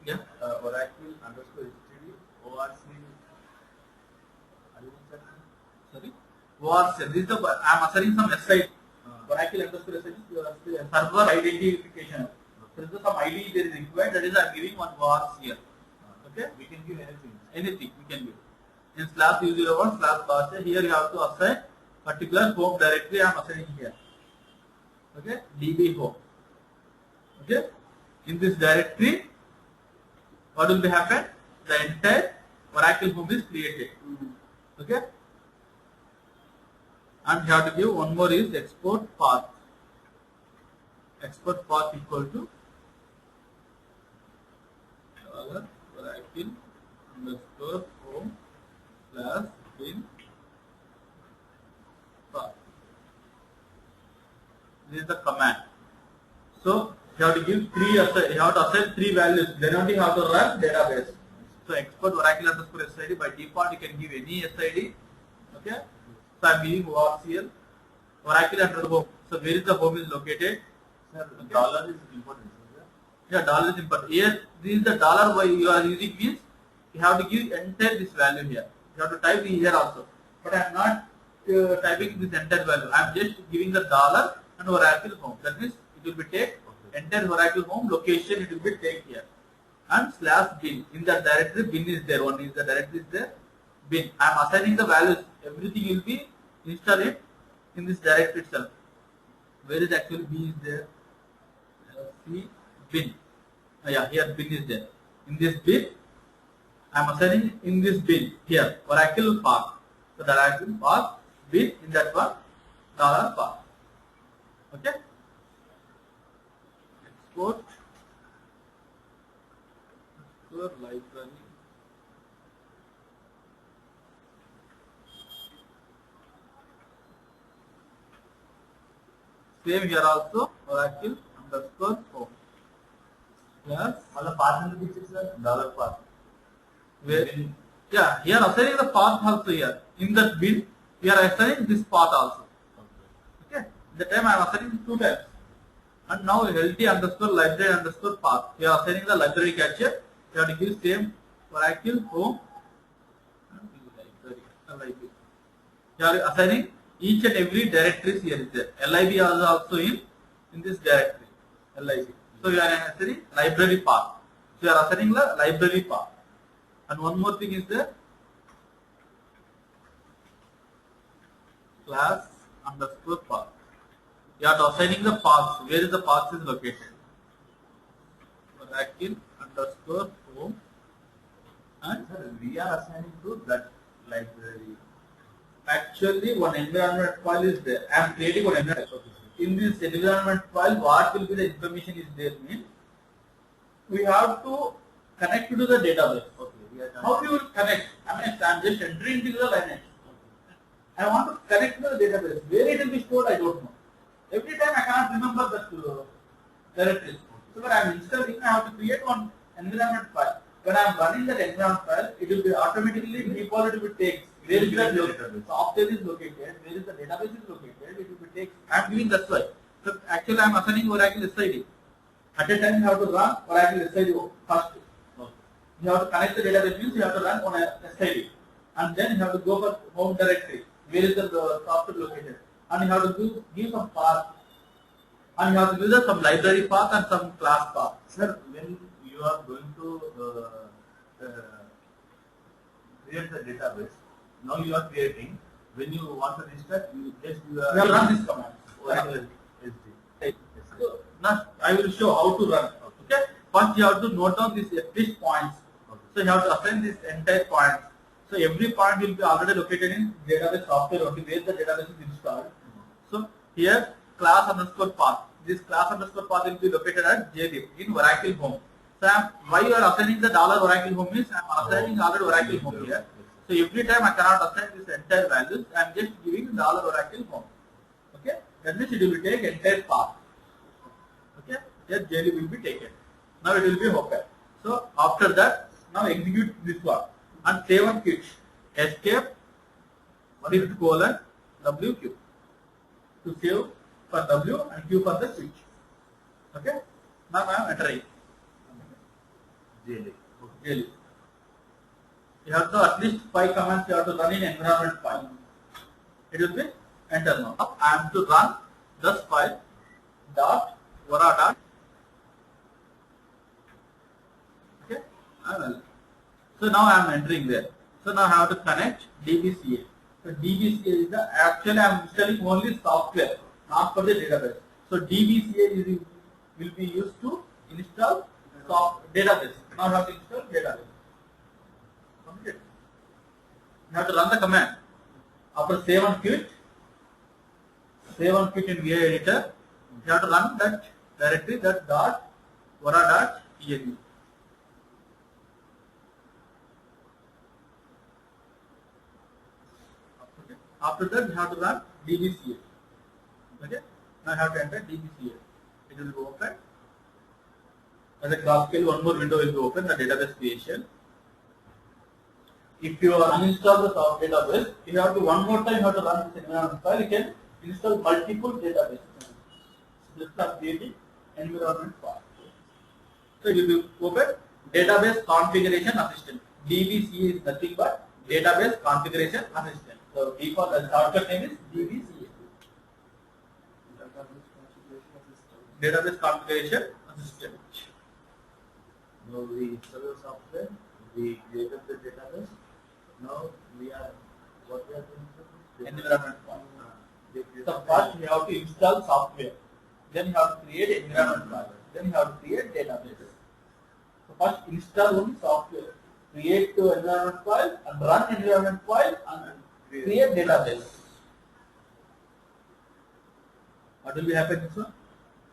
Yeah. Oracle underscore HTTP ORC. Sorry. ORC. This is the I am assigning some SID. Oracle underscore SID server identification. There is some ID there is required. That is I am giving one ORC here. Okay. We can give anything. Anything we can give. In slash /u01 slash /bash, here you have to assign particular home directory. I am assigning here. Okay. DB home. Okay. In this directory, what will be happen? The entire Oracle home is created. Okay. And you have to give one more is export path. Export path equal to Oracle underscore home slash bin path. This is the command. So you have to give three. You have to assign three values. Then only you have to run database. So export Oracle underscore SID. By default, you can give any SID. Okay. So I am giving ORCL. Oracle underscore home. So where is the home is located? Sir, Okay. dollar is important. Yeah, dollar is important. Here, this is the dollar why you are using means you have to give entire this value here. You have to type here also. But I am not typing this entire value. I am just giving the dollar and Oracle home. That means it will be take entire Oracle home location. It will be take here. and slash bin. In that directory, bin is there. One is the directory is there. Bin. I am assigning the values. Everything will be installed in this directory itself. Where is actually B is there? C bin. Yeah, here bin is there. In this bin, I am assigning in this bin here Oracle path. So that Oracle path bin in that one $path. Okay. Export. Library. Same here also Oracle underscore home. Yes. मतलब path में भी sir $path. Where? Yeah, here assigning the path also here. In that bin, we are assigning this path also. Okay. The time I am assigning two times. And now LT underscore library underscore path. We are assigning the library cache. We have to give same Oracle home and library. We are assigning each and every directories here is there. LIB is also in this directory. LIB. So we are assigning library path. So we are assigning the library path. And one more thing is there. Class underscore path. You are assigning the paths. Where is the path is located? Oracle underscore home and Sir, we are assigning to that library. actually one environment file is there. I am creating one environment. In this environment file, what will be the information is there means we have to connect to the database. Okay, we are How you will connect? I mean, I am just entering into the Linux. I want to connect to the database. Where it will be stored, I don't know. Every time I cannot remember the directories. So when I am installing, I have to create one environment file. When I am running that environment file, it will be automatically default it will be takes. Where is the software is located, where is the database is located, it will be takes. I am doing that's why. So actually I am assigning Oracle SID. At a time you have to run Oracle SID first. You have to connect the database means you have to run on a SID. And then you have to go for home directory. Where is the software located? And you have to give some path. And you have to use some library path and some class path. Sir, when you are going to create the database, now you are creating. When you want to restart, you just You have to run this command. Oracle SD. So, now I will show how to run. Okay. First you have to note down these at least points. So you have to assign this entire point. So every point will be already located in database software only where the database is installed. So here class underscore path. This class underscore path will be located at JDIP in Oracle home. So why you are assigning the $Oracle home means I am assigning already Oracle home here. So every time I cannot assign this entire values, I am just giving $Oracle home. Okay, that means it will take entire path. Okay, here JDIP will be taken. Now it will be open. So after that, now execute this one and save and quit. Escape shift colon WQ to save for W and Q for the switch. Okay. Now I am entering. Daily. Daily. You have to at least 5 commands you have to run in environment file. It will be enter now. Now I am to run this file dot vora dot. Okay. So now I am entering there. So now I have to connect DBCA. So DBCA is the actually I am installing only software, not for the database. So DBCA will be used to install database. Now I have to install database. Complete. You have to run the command. After save and quit in VI editor, you have to run that directory that dot vora dot exe. After that, you have to run DBCA. Okay? Now I have to enter DBCA. It will be open. As a graphical, one more window will be open, the database creation. If you uninstall the database, you have to one more time you have to run this environment file. You can install multiple databases. Just start creating environment file. So it will be open database configuration assistant. DBCA is nothing but database configuration assistant. So default the shortcut name is DBCA. Database configuration assistant. Now we install the software, we created the database. Now we are what we are doing? Sir? Environment file. They created So first you have to install software, then you have to create environment file, then you have to create database. So first install one software, create the environment file and run environment file and create database. What will be happen next one?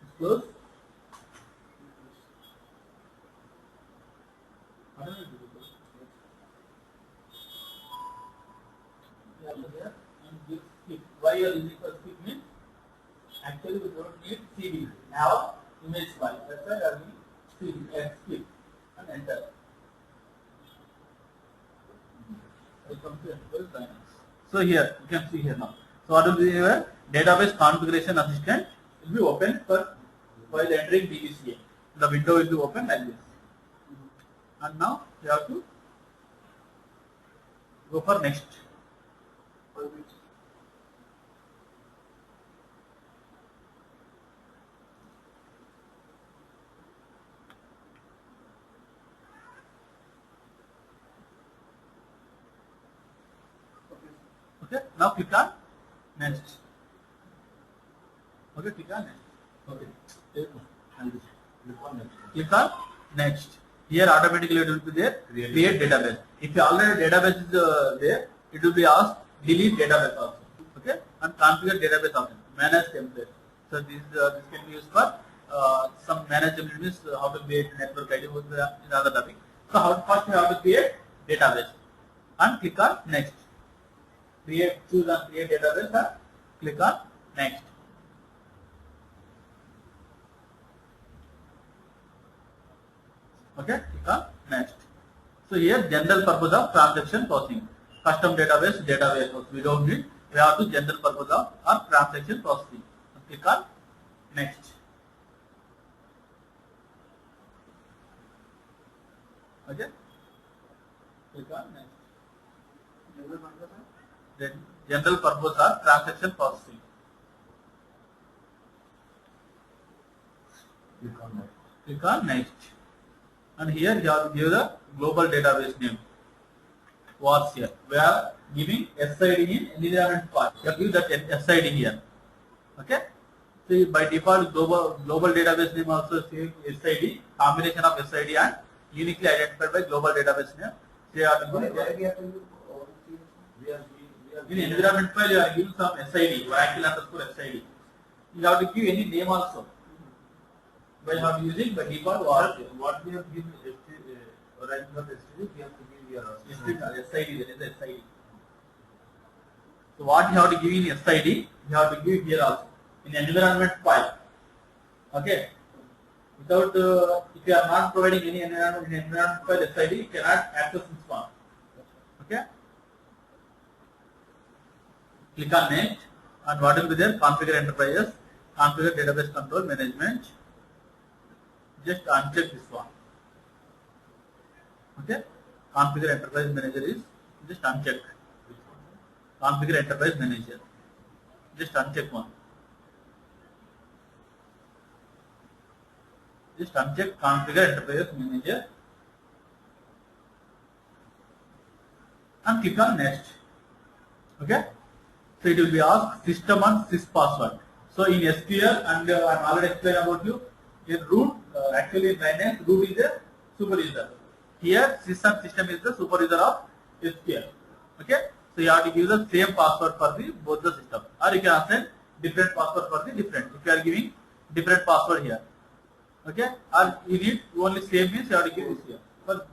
It's close. What will it be close? Yeah, there. And this skip. Why you are using for skip means actually we don't need CD. Now image file. That's why I will CD and skip and enter. Welcome to Enterprise Dynamics. So here you can see here now. So what will be your database configuration assistant will be open for while entering DBCA. The window will be open like this. And now you have to go for next. On which? Okay, now click on next. Okay, click on next. Okay, click on next. Here automatically it will be there. Create database. If already database is there, it will be asked delete database also. Okay, and configure database option. Manage template. So this can be used for some management means how to create network ID with another topic. So first you have to create database and click on next. Choose and create database and click on next. Okay, click on next. So here general purpose of transaction processing. Custom database, data warehouse. We don't need. We have to general purpose of transaction processing. Click on next. Okay. Click on next. Then general purpose of transaction processing. Click on next. And here you have to give the global database name. Was here. We are giving SID in environment file. You have to give that SID here. Okay. So by default global database name also same SID, combination of SID and uniquely identified by global database name. So you have to give Why we have to use all in environment file you are giving some SID, Oracle underscore SID. You have to give any name also. By not using by default what we have given Oracle STD, we have to give here also. SID, there is a SID. So what you have to give in SID, you have to give here also in environment file. Okay. Without if you are not providing any environment file SID, you cannot access this one. Okay. Click on next, and what will be there? Configure enterprises, configure database control management. Just uncheck this one. Okay. Configure enterprise manager is just uncheck. Configure enterprise manager. Just uncheck one. Just uncheck configure enterprise manager and click on next. Okay. So it will be asked system and sys password. So in SQL and I am already explained about you. In root, actually in Linux, root is a super user. Here system is the super user of SQL. Okay. So you have to give the same password for both the system, or you can assign different password for the different. If you are giving different password here, okay, or you need only same means you have to give this here for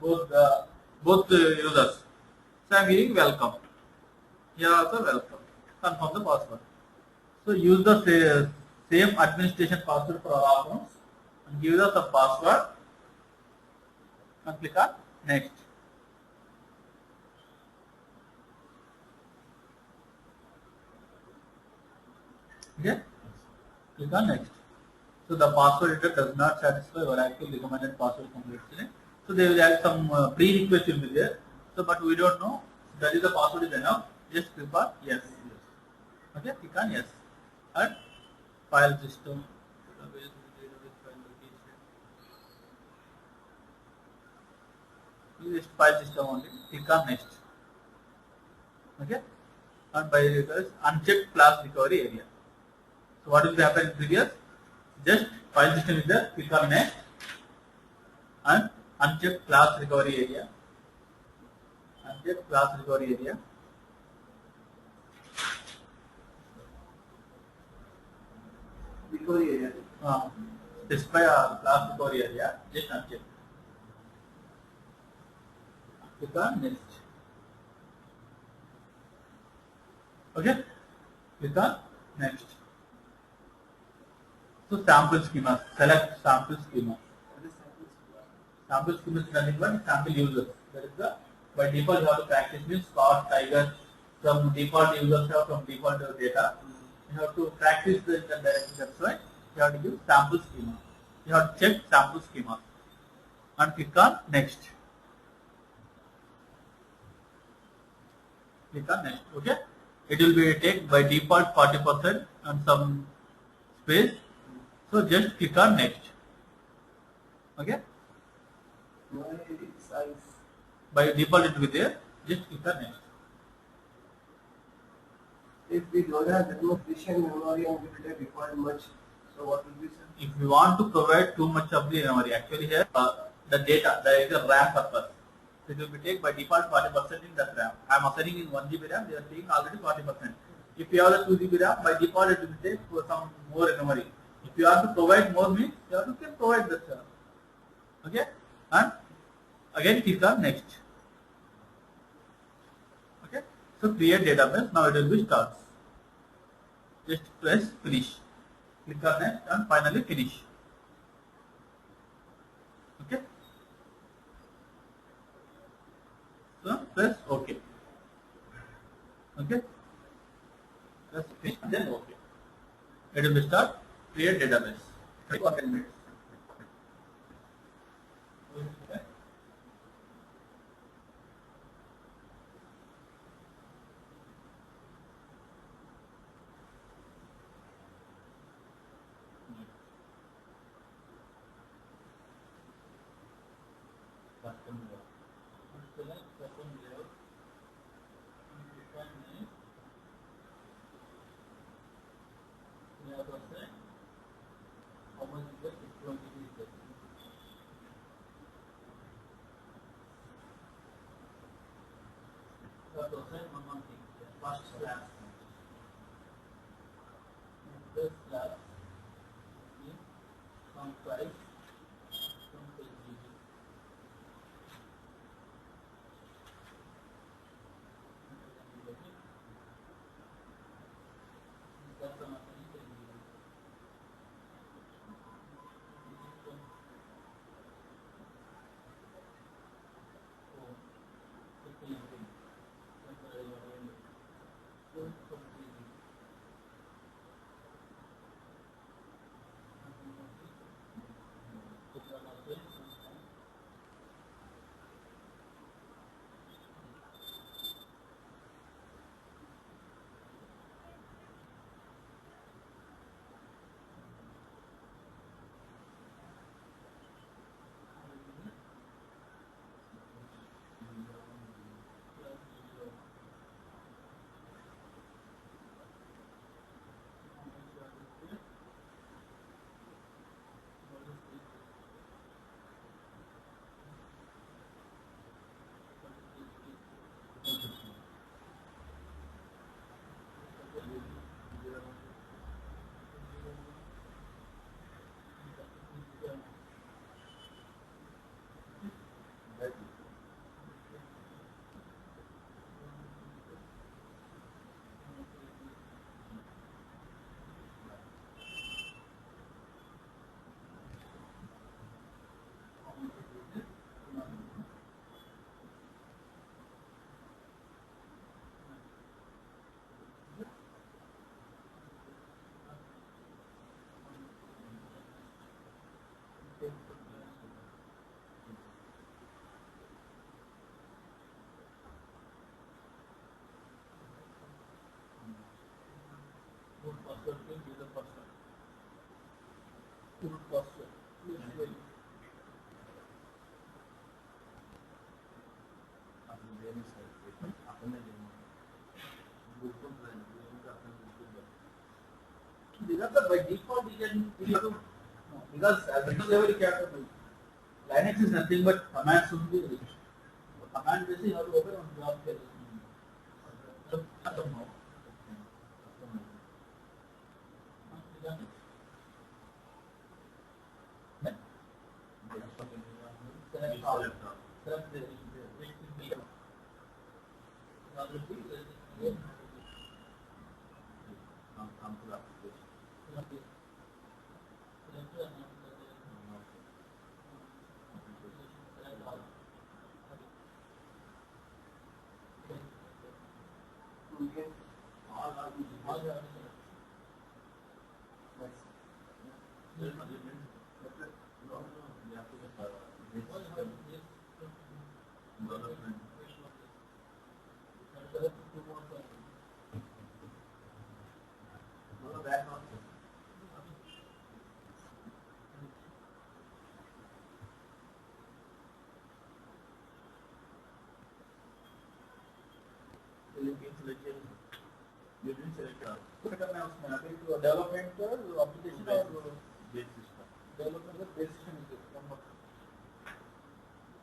both users. So I am giving welcome. Here also welcome. Confirm the password. So use the same administration password for all accounts and give us the password and click on next. Okay, click on next. So the password editor does not satisfy Oracle recommended password complexity. So they will have some prerequisite will be there. So but we don't know that is the password is enough. Just click on yes. Okay, click on yes. And file system. This file system only. Click on next. Okay. And by this unchecked class recovery area. So what will happen in previous? Just file system is there. Click on next and uncheck class recovery area. Uncheck class recovery area. Recovery area. Specify a class recovery area. Just uncheck. Click on next. Okay. Click on next. So sample schema. Select sample schema. What is sample? Sample schema is nothing but sample users. That is the by default you have to practice means Scott, Tiger, from default users have from default data. You have to practice the direction. That's why you have to use sample schema. You have to check sample schema and click on next. Click on next. Okay. It will be take by default 40% and some space. So just click on next. Okay. My size. By default it will be there. Just click on next. If we don't have that much efficient memory and we don't require much, so what will be sir? If you want to provide too much of the memory, actually here the data, there is a RAM purpose. So it will be take by default 40% in that RAM. I am assigning in 1 GB RAM, they are taking already 40%. If you have the 2 GB RAM, by default it will take for some more memory. If you have to provide more means, you have to can provide that. Okay, and again click on next. Okay, so create database. Now it will be starts. Just press finish. Click on next and finally finish. Okay. So press OK. Okay. Press finish and then OK. It will be start create database. 10 minutes. Okay. Custom layout. Select custom layout. Click on next. You have to say how much is the 20 is there. You have to say one more thing. First class. This class is some price, some page. Root password will be the password. Root password. Please wait. These are the by default you can do because as Windows level you have to do. Linux is nothing but commands only. Command basically you have to open on job page. Select all. Select the You didn't select development application or base system. development base system is one more.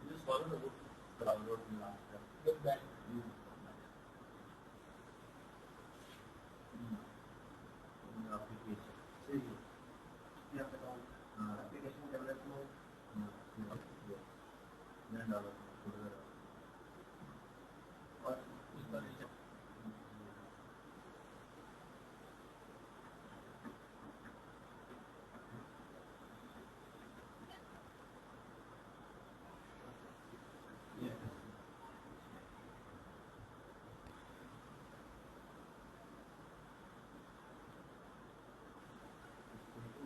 You just follow the book download in last step. Get back. You application. See, You have the application development. then development. Or Yeah.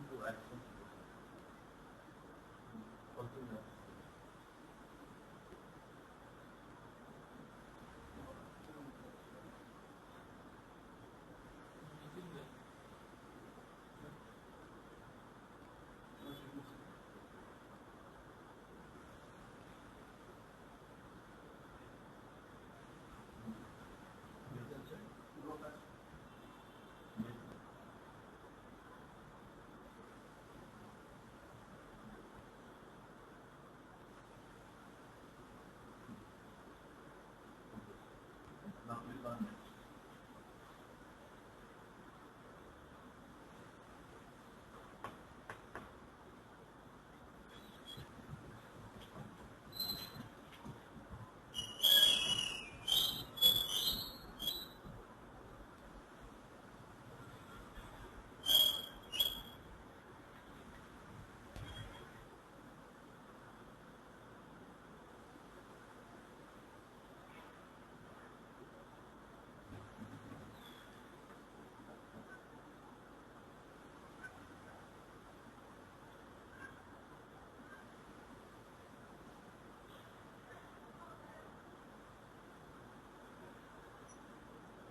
To action. Continue. go first. Now click on next.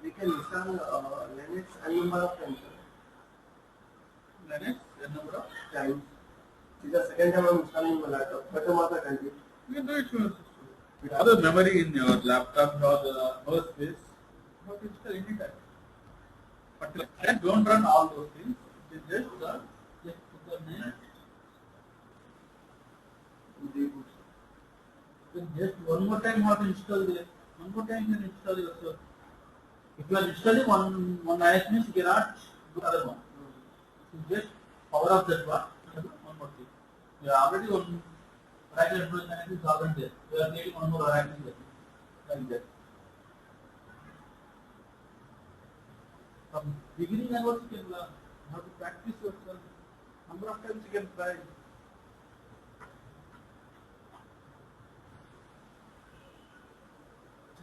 We can install Linux n number of times. Linux, the number of Times. This is the second time I'm installing my laptop. But I'm not a you can do it yourself. With other memory in your laptop or the host space, you have to install any time. But I don't run all those things. It is just put the name. Then just one more time you have to install this. One more time you can install yourself. If you are installing one IS means you cannot do other one. You just power off that one and do one more thing. You are already one Oracle Employee Manager is already there. You are creating one more Oracle there. Like that. From beginning onwards you can learn. You have to practice yourself. Number of times you can try.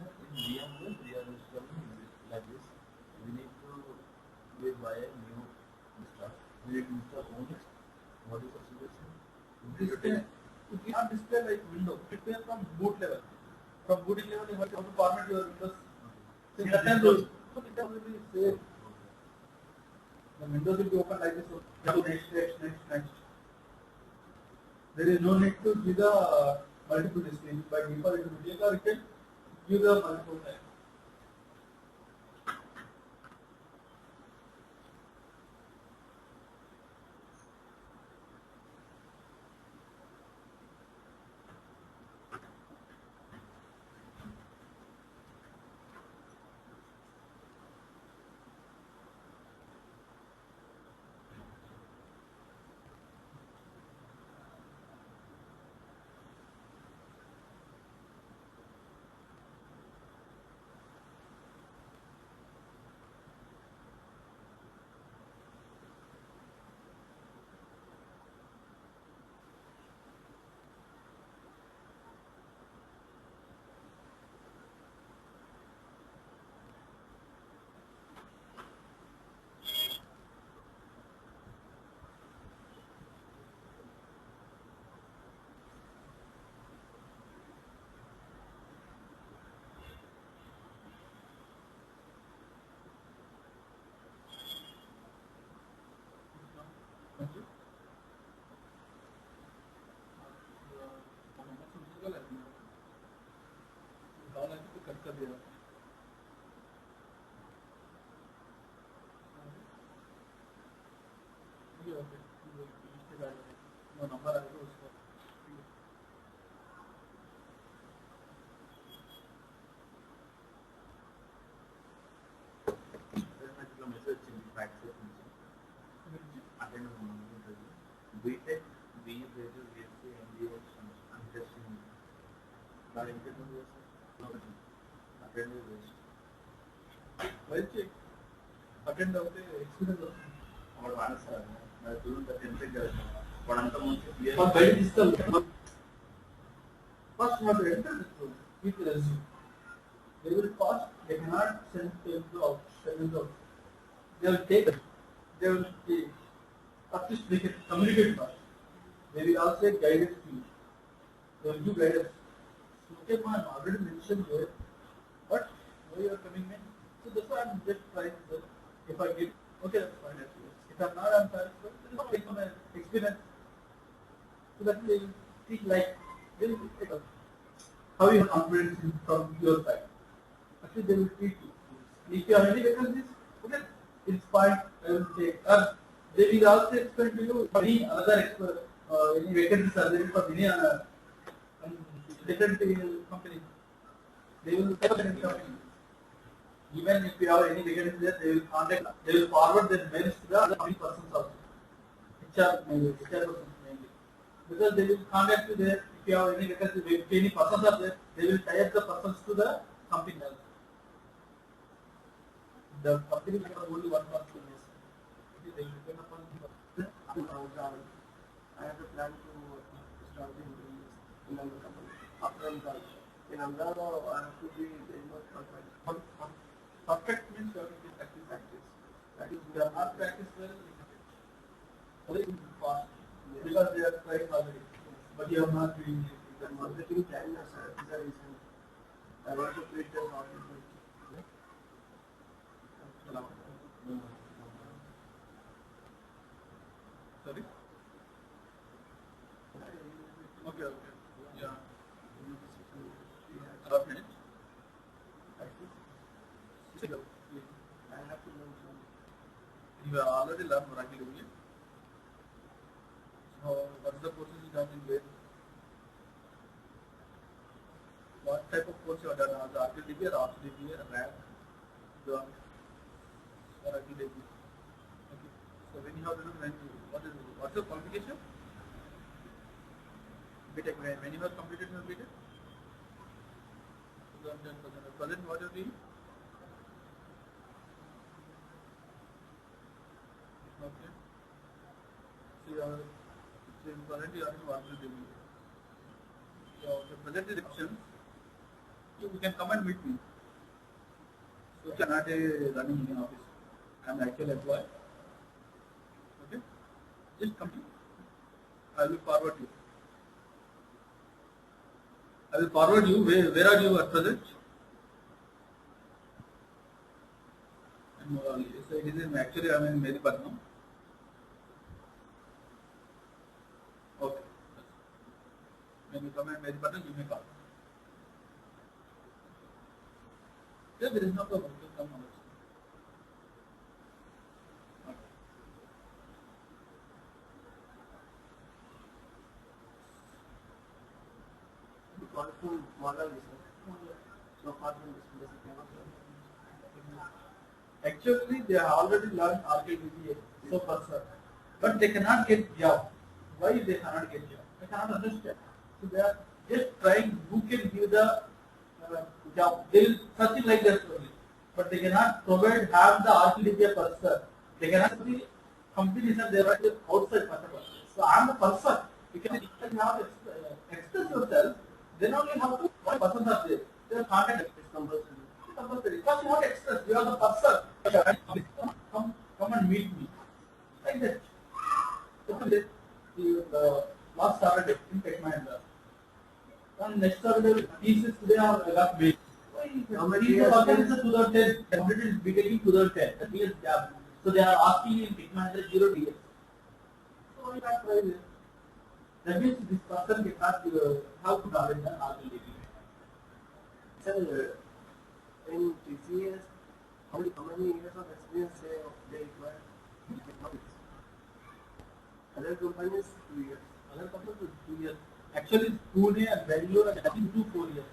In VMware, we are installing like this. We need to buy a new install. We need to install only what is the situation. Display, you cannot display like window. Display from boot level. From booting level, you have to format your Windows. So that time so it will be safe. The Windows will be open like this. So you have to next. There is no need to give the multiple displays. By default, it will take or it can give the multiple type. here. Okay, okay. No number आएगा उसका. message in fact attend BTech, BE graduate, BSc, MBA, and testing. Not interview attend waste. Well, check. Attend होते experience होते. और वाला sir मैं तुरंत tension कर पढ़ाता हूँ clear. But very difficult. First, you have to enter the school with resume. They will first, they cannot send them out. They will take it. They will take. At least they can communicate first. They will also guide us to you. They will do guidance. So, okay, man, already mentioned here. But why you are coming in? So that's why I'm just trying to. If I get, okay, that's fine. If I'm not, I'm satisfied. Then I'll take my experience. So that they will think like, they will take us. How you have confidence from your side. Actually, they will treat you. If you have any vacancies, okay, it's fine. I will take. They will also explain to you any other any vacancies are there for any different company. They will contact you. Even if you have any vacancies there, they will contact. They will forward their mails to the other persons also. HR persons mainly. Because they will contact you there. If you have any vacancies, if any persons are there, they will tie up the persons to the company also. The company will have only one person. They will depend upon the I have a plan to start in another company. After Ramadan. In Ramadan, I have to be very much perfect. Perfect means you have to be practice. That is, you are not practice well, very fast. Because they are trying already. But you are not doing it. The marketing plan is the reason. I want to create the market. Sorry? Okay. Yeah. About minute. I have to learn some. You have already learned Oracle DBA. So, what is the courses you done in where? What type of course you have done? The Oracle DBA, RAPS DBA, RAP, Oracle DBA. Okay. So, when you have to do, what's your qualification? BTech. When you have completed your BTech? 2010%. Present, what you are doing? Okay. So, you are currently earning Oracle DBA. So, the present is options. You can come and meet me. So, I am not running in office. I am actual employee. Okay. Just come to. I will forward you. I will forward you. Where are you at present? So it is in, actually I am in Medipatnam. Okay. When you come in Medipatnam, give me a call. Yeah, there is no problem. You can come on. Colorful model is so far from this basic level. Actually, they have already learned RKDBA so far, sir. But they cannot get job. Why they cannot get job? They cannot understand. So they are just trying who can give the job. They will searching like that only. But they cannot provide, have the RKDBA person. They cannot see companies and they are outside person. So I am the person. You can have express yourself. Then only you have to, what persons are there? They are contact is compulsory. Because you want to express, you are the person. Come and meet me. Like that. So the last Saturday in Tech Mahindra. And next Saturday, thesis today I got made. How many years? 2010. Completed beginning 2010. That means gap. So they are asking in Tech Mahindra 0 years. So you can't try this. That means this person cannot how to knowledge and how to live. Sir, in TCS, how many years of experience they require? Other companies, 2 years. Other companies with 2 years. Actually, Pune and Bangalore are getting 2-4 years.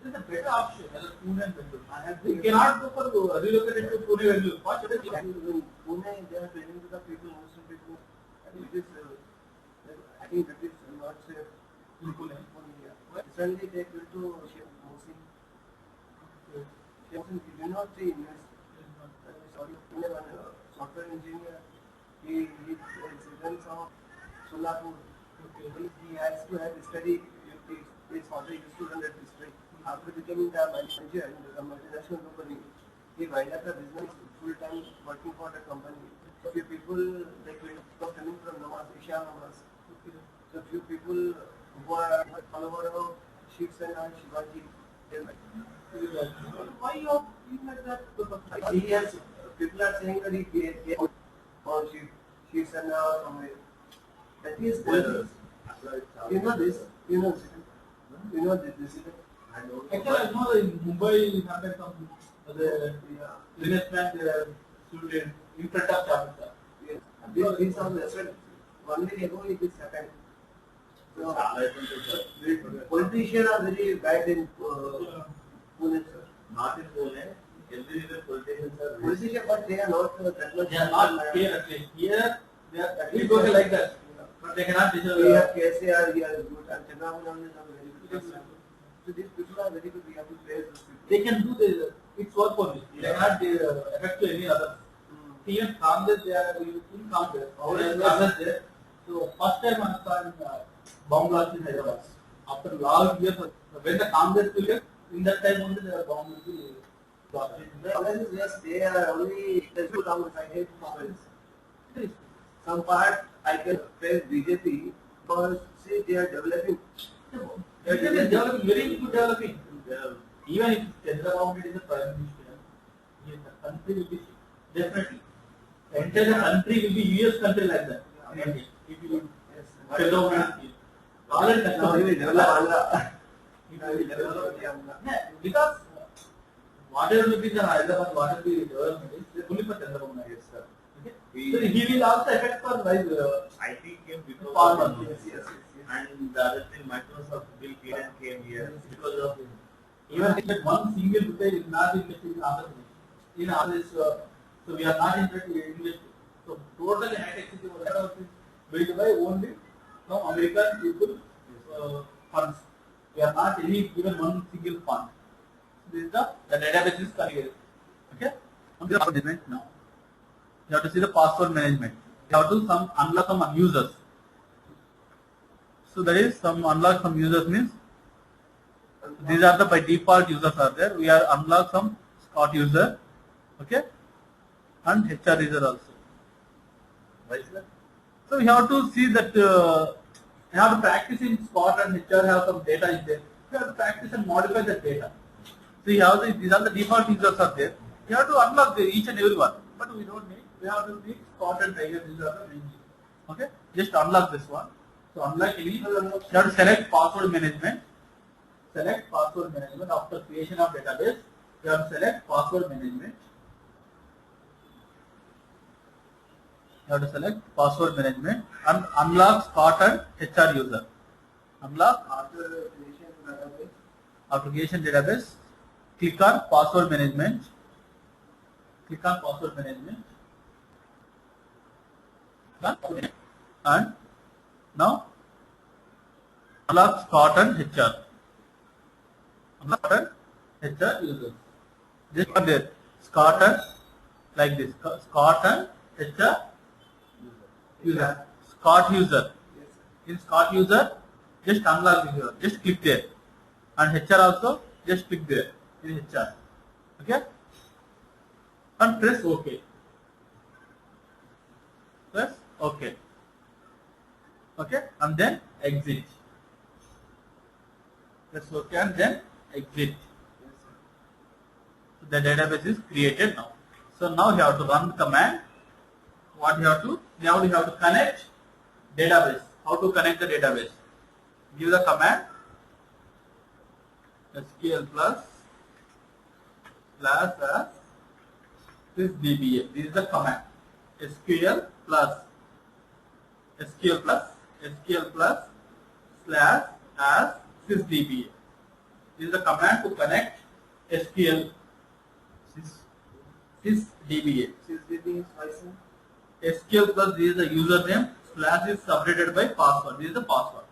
It's a better option as a Pune and Bangalore. We cannot go for relocating to Pune and Bangalore. What should I do? And in Pune, they are training to the people, most of people. I think it is, I think that is not safe In Pune. Yeah. Recently, they went to Mosin. Mosin did not see invest. Sorry, Pune, one software engineer. He is citizen of Solapur. He has to have study. His father used to run that district. After becoming the manager in the multinational company, he wind up the business full time working for the company. So few people like coming from Namas, Isha Namas. So few people who are followers of Shiv Sena and Shivaji. Why you are doing like that? He has people are saying that he gave on Shiv Sena or somewhere. That is the, you know this, you know this is Actually, I know in Mumbai, happened some the investment student in front of Chapter. These are the lesson. 1 week ago it is happened. So, politicians are very bad in Pune, sir. Not in Pune. Every politicians are Politicians, but they are not that much. They are not here at least. Here, they are at least okay like that. But they cannot We deserve. have KCR, we are good, and Chandrababu is a very good person. So these people are very good. We have to praise those people. They can do this. It's work for this. They cannot affect to any other. Even Congress, they are in Congress. Congress there. So first time I saw in bomb blast in Hyderabad. After long years, when the Congress will get, in that time only the bomb will be blast. Yes, they are only the two Congress. I hate Congress. Some part I can praise BJP because see they are developing. They are developing, very good developing. Even if Chandrababu is the prime minister, the country will be definitely. The entire country will be US country like that. If you Chandrababu, already Now we will develop Andhra. because whatever will be the Hyderabad, whatever will be development is they fully for Chandrababu Naidu. Okay? So he will also affect for like IT came before farmers. Yes. and the other thing Microsoft Bill Gates came here because of him. Even if one single rupee is not invested in other things. In others, so we are not interested in investing. So totally high-tech city was built by only from American people funds. We are not any given one single fund. This is the database is connected. Okay? Management now. You have to see the password management. You have to unlock some users. So that is some unlock some users means these are the by default users are there. We are unlock some Scott user, okay, and HR user also. Why is that? So we have to see that you have to practice in Scott and HR have some data is there. You have to practice and modify the data. So you have these are the default users are there. You have to unlock each and every one, but we don't need. We have to need Scott and Tiger. These are the main. Okay, just unlock this one. So unlock any. You have to select password management. Select password management after creation of database. You have to select password management. You have to select password management and unlock Scott and HR user. Unlock application database. Click on password management. Click on password management. And now unlock Scott and HR. Scott and HR users. This one there. Scott and like this. Scott and HR user. Scott user. In Scott user, just unlock this user. Just click there. And HR also, just click there. In HR. Okay? And press OK. Press OK. Okay? And then exit. Press OK and then exit. So the database is created now. So now you have to run the command. What you have to? Now you have to connect database. How to connect the database? Give the command SQL plus slash as sysdba. This is the command. SQL plus slash as sysdba. This is the command to connect SQL sysdba. SysDB is license. SQL plus this is the username, slash is separated by password. This is the password.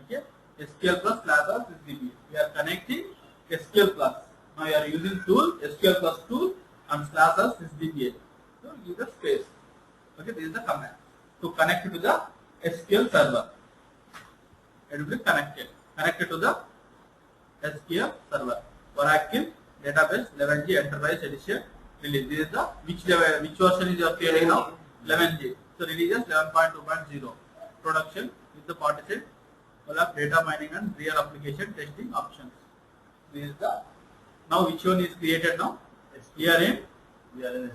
Okay. SQL plus slash of sysdba. We are connecting SQL plus. Now you are using tool SQL plus tool and slash of sysdba. So give the space. Okay. This is the command to connect to the SQL server. It will be connected to the SQL server. Oracle database 11G Enterprise Edition release. This is the which version is you are creating now? 11G. So release is 11.2.0. Production with the partition will have data mining and real application testing options. This is the now which one is created now? Here in SQL.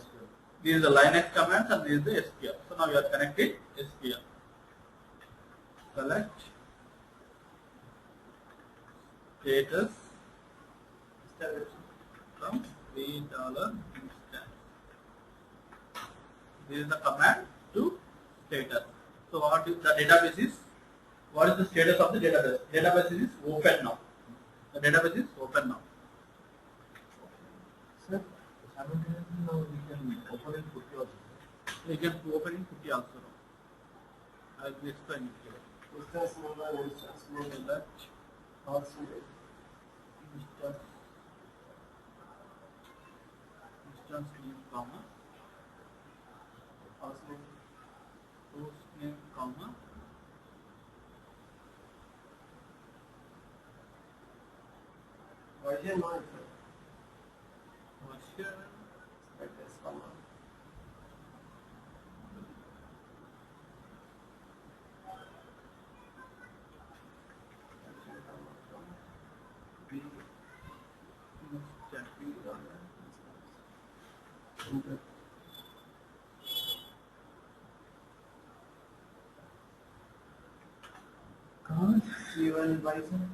this is the Linux commands and this is the SQL. So now we are connecting SQL. Select status from $3 instance. This is the command to status. So what is the database is? What is the status of the database? Database is open now. The database is open now. Sir, simultaneously now we can open in Putty also. You can open in Putty also. I will explain it here. Instance number, instance name, Select host name. instance name comma House name. host name comma Version 1. version Like this, comma. Version, comma. B. Enter. C1 license.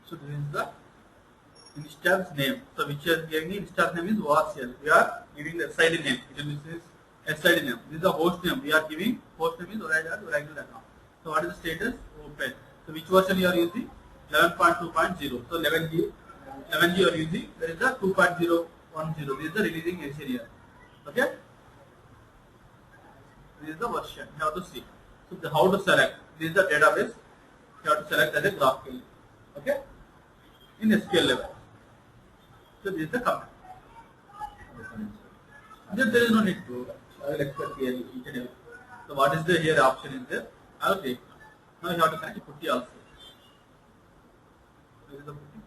So this is the instance name. So which is giving the instance name is ORCL. We are giving the SID name. This is SID name. This is the host name. We are giving host name is Oracle.com. So what is the status? Open. So which version you are using? 11.2.0. So 11G you are using. There is the 2.010. This is the releasing edition here. Okay. This is the version. You have to see. So how to select? This is the database. You have to select as a GraphQL. Okay. In SQL level. So this is the command. Then there is no need to. I will explain here each and every. So what is the here option is there? I will take. Now you have to connect Putty also. This is the Putty.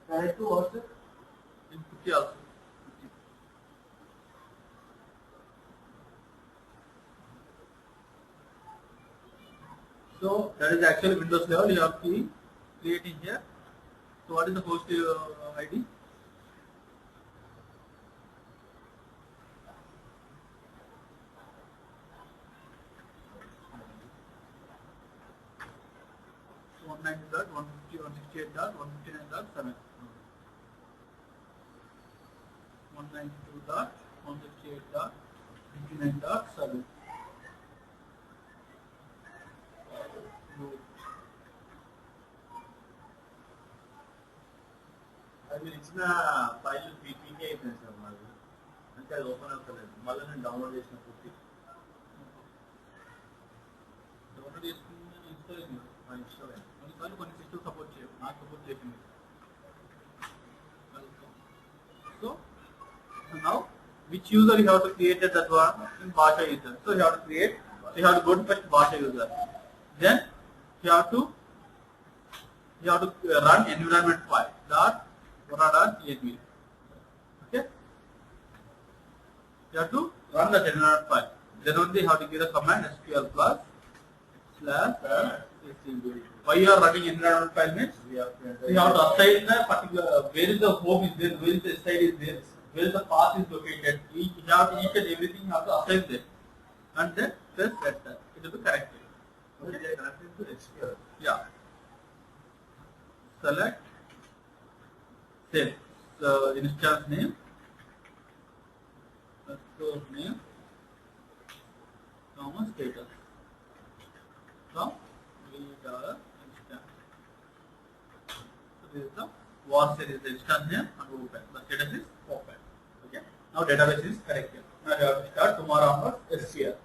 Connect to what, sir? In Putty also. So that is actually Windows level. You have to create in here. So what is the host ID? So 192.168.159.7. 192.168.159.7. అది మీరు ఇచ్చిన file PPK అయిపోయింది sir మాది అంటే అది open అవుతలేదు మళ్ళీ నేను డౌన్లోడ్ చేసిన పూర్తి డౌన్లోడ్ చేసుకుని ఇన్స్టాల్ అయింది. ఇన్స్టాల్ అయింది వాళ్ళు కొన్ని సిస్టమ్ సపోర్ట్ చేయవు, నాకు సపోర్ట్ చేసింది. So now which user you have to create that one in Basha user. So you have to create, so you have to go to first Basha user. Then you have to run environment file .cp. Okay. You have to run that environment file. Then only you have to give the command SQL plus /scd. Why you are running environment file means you have to assign the particular where is the home is there, where is the side is there, where is the path is located. You have to each and everything you have to assign there, and then press enter. It will be corrected. Okay, they are connected to SQL. Yeah. Select save the instance name, source name, comma status. From instance. So this is the var series, the instance name and open. The status is open. Okay. Now database is corrected. Now you have to start tomorrow onwards SQL.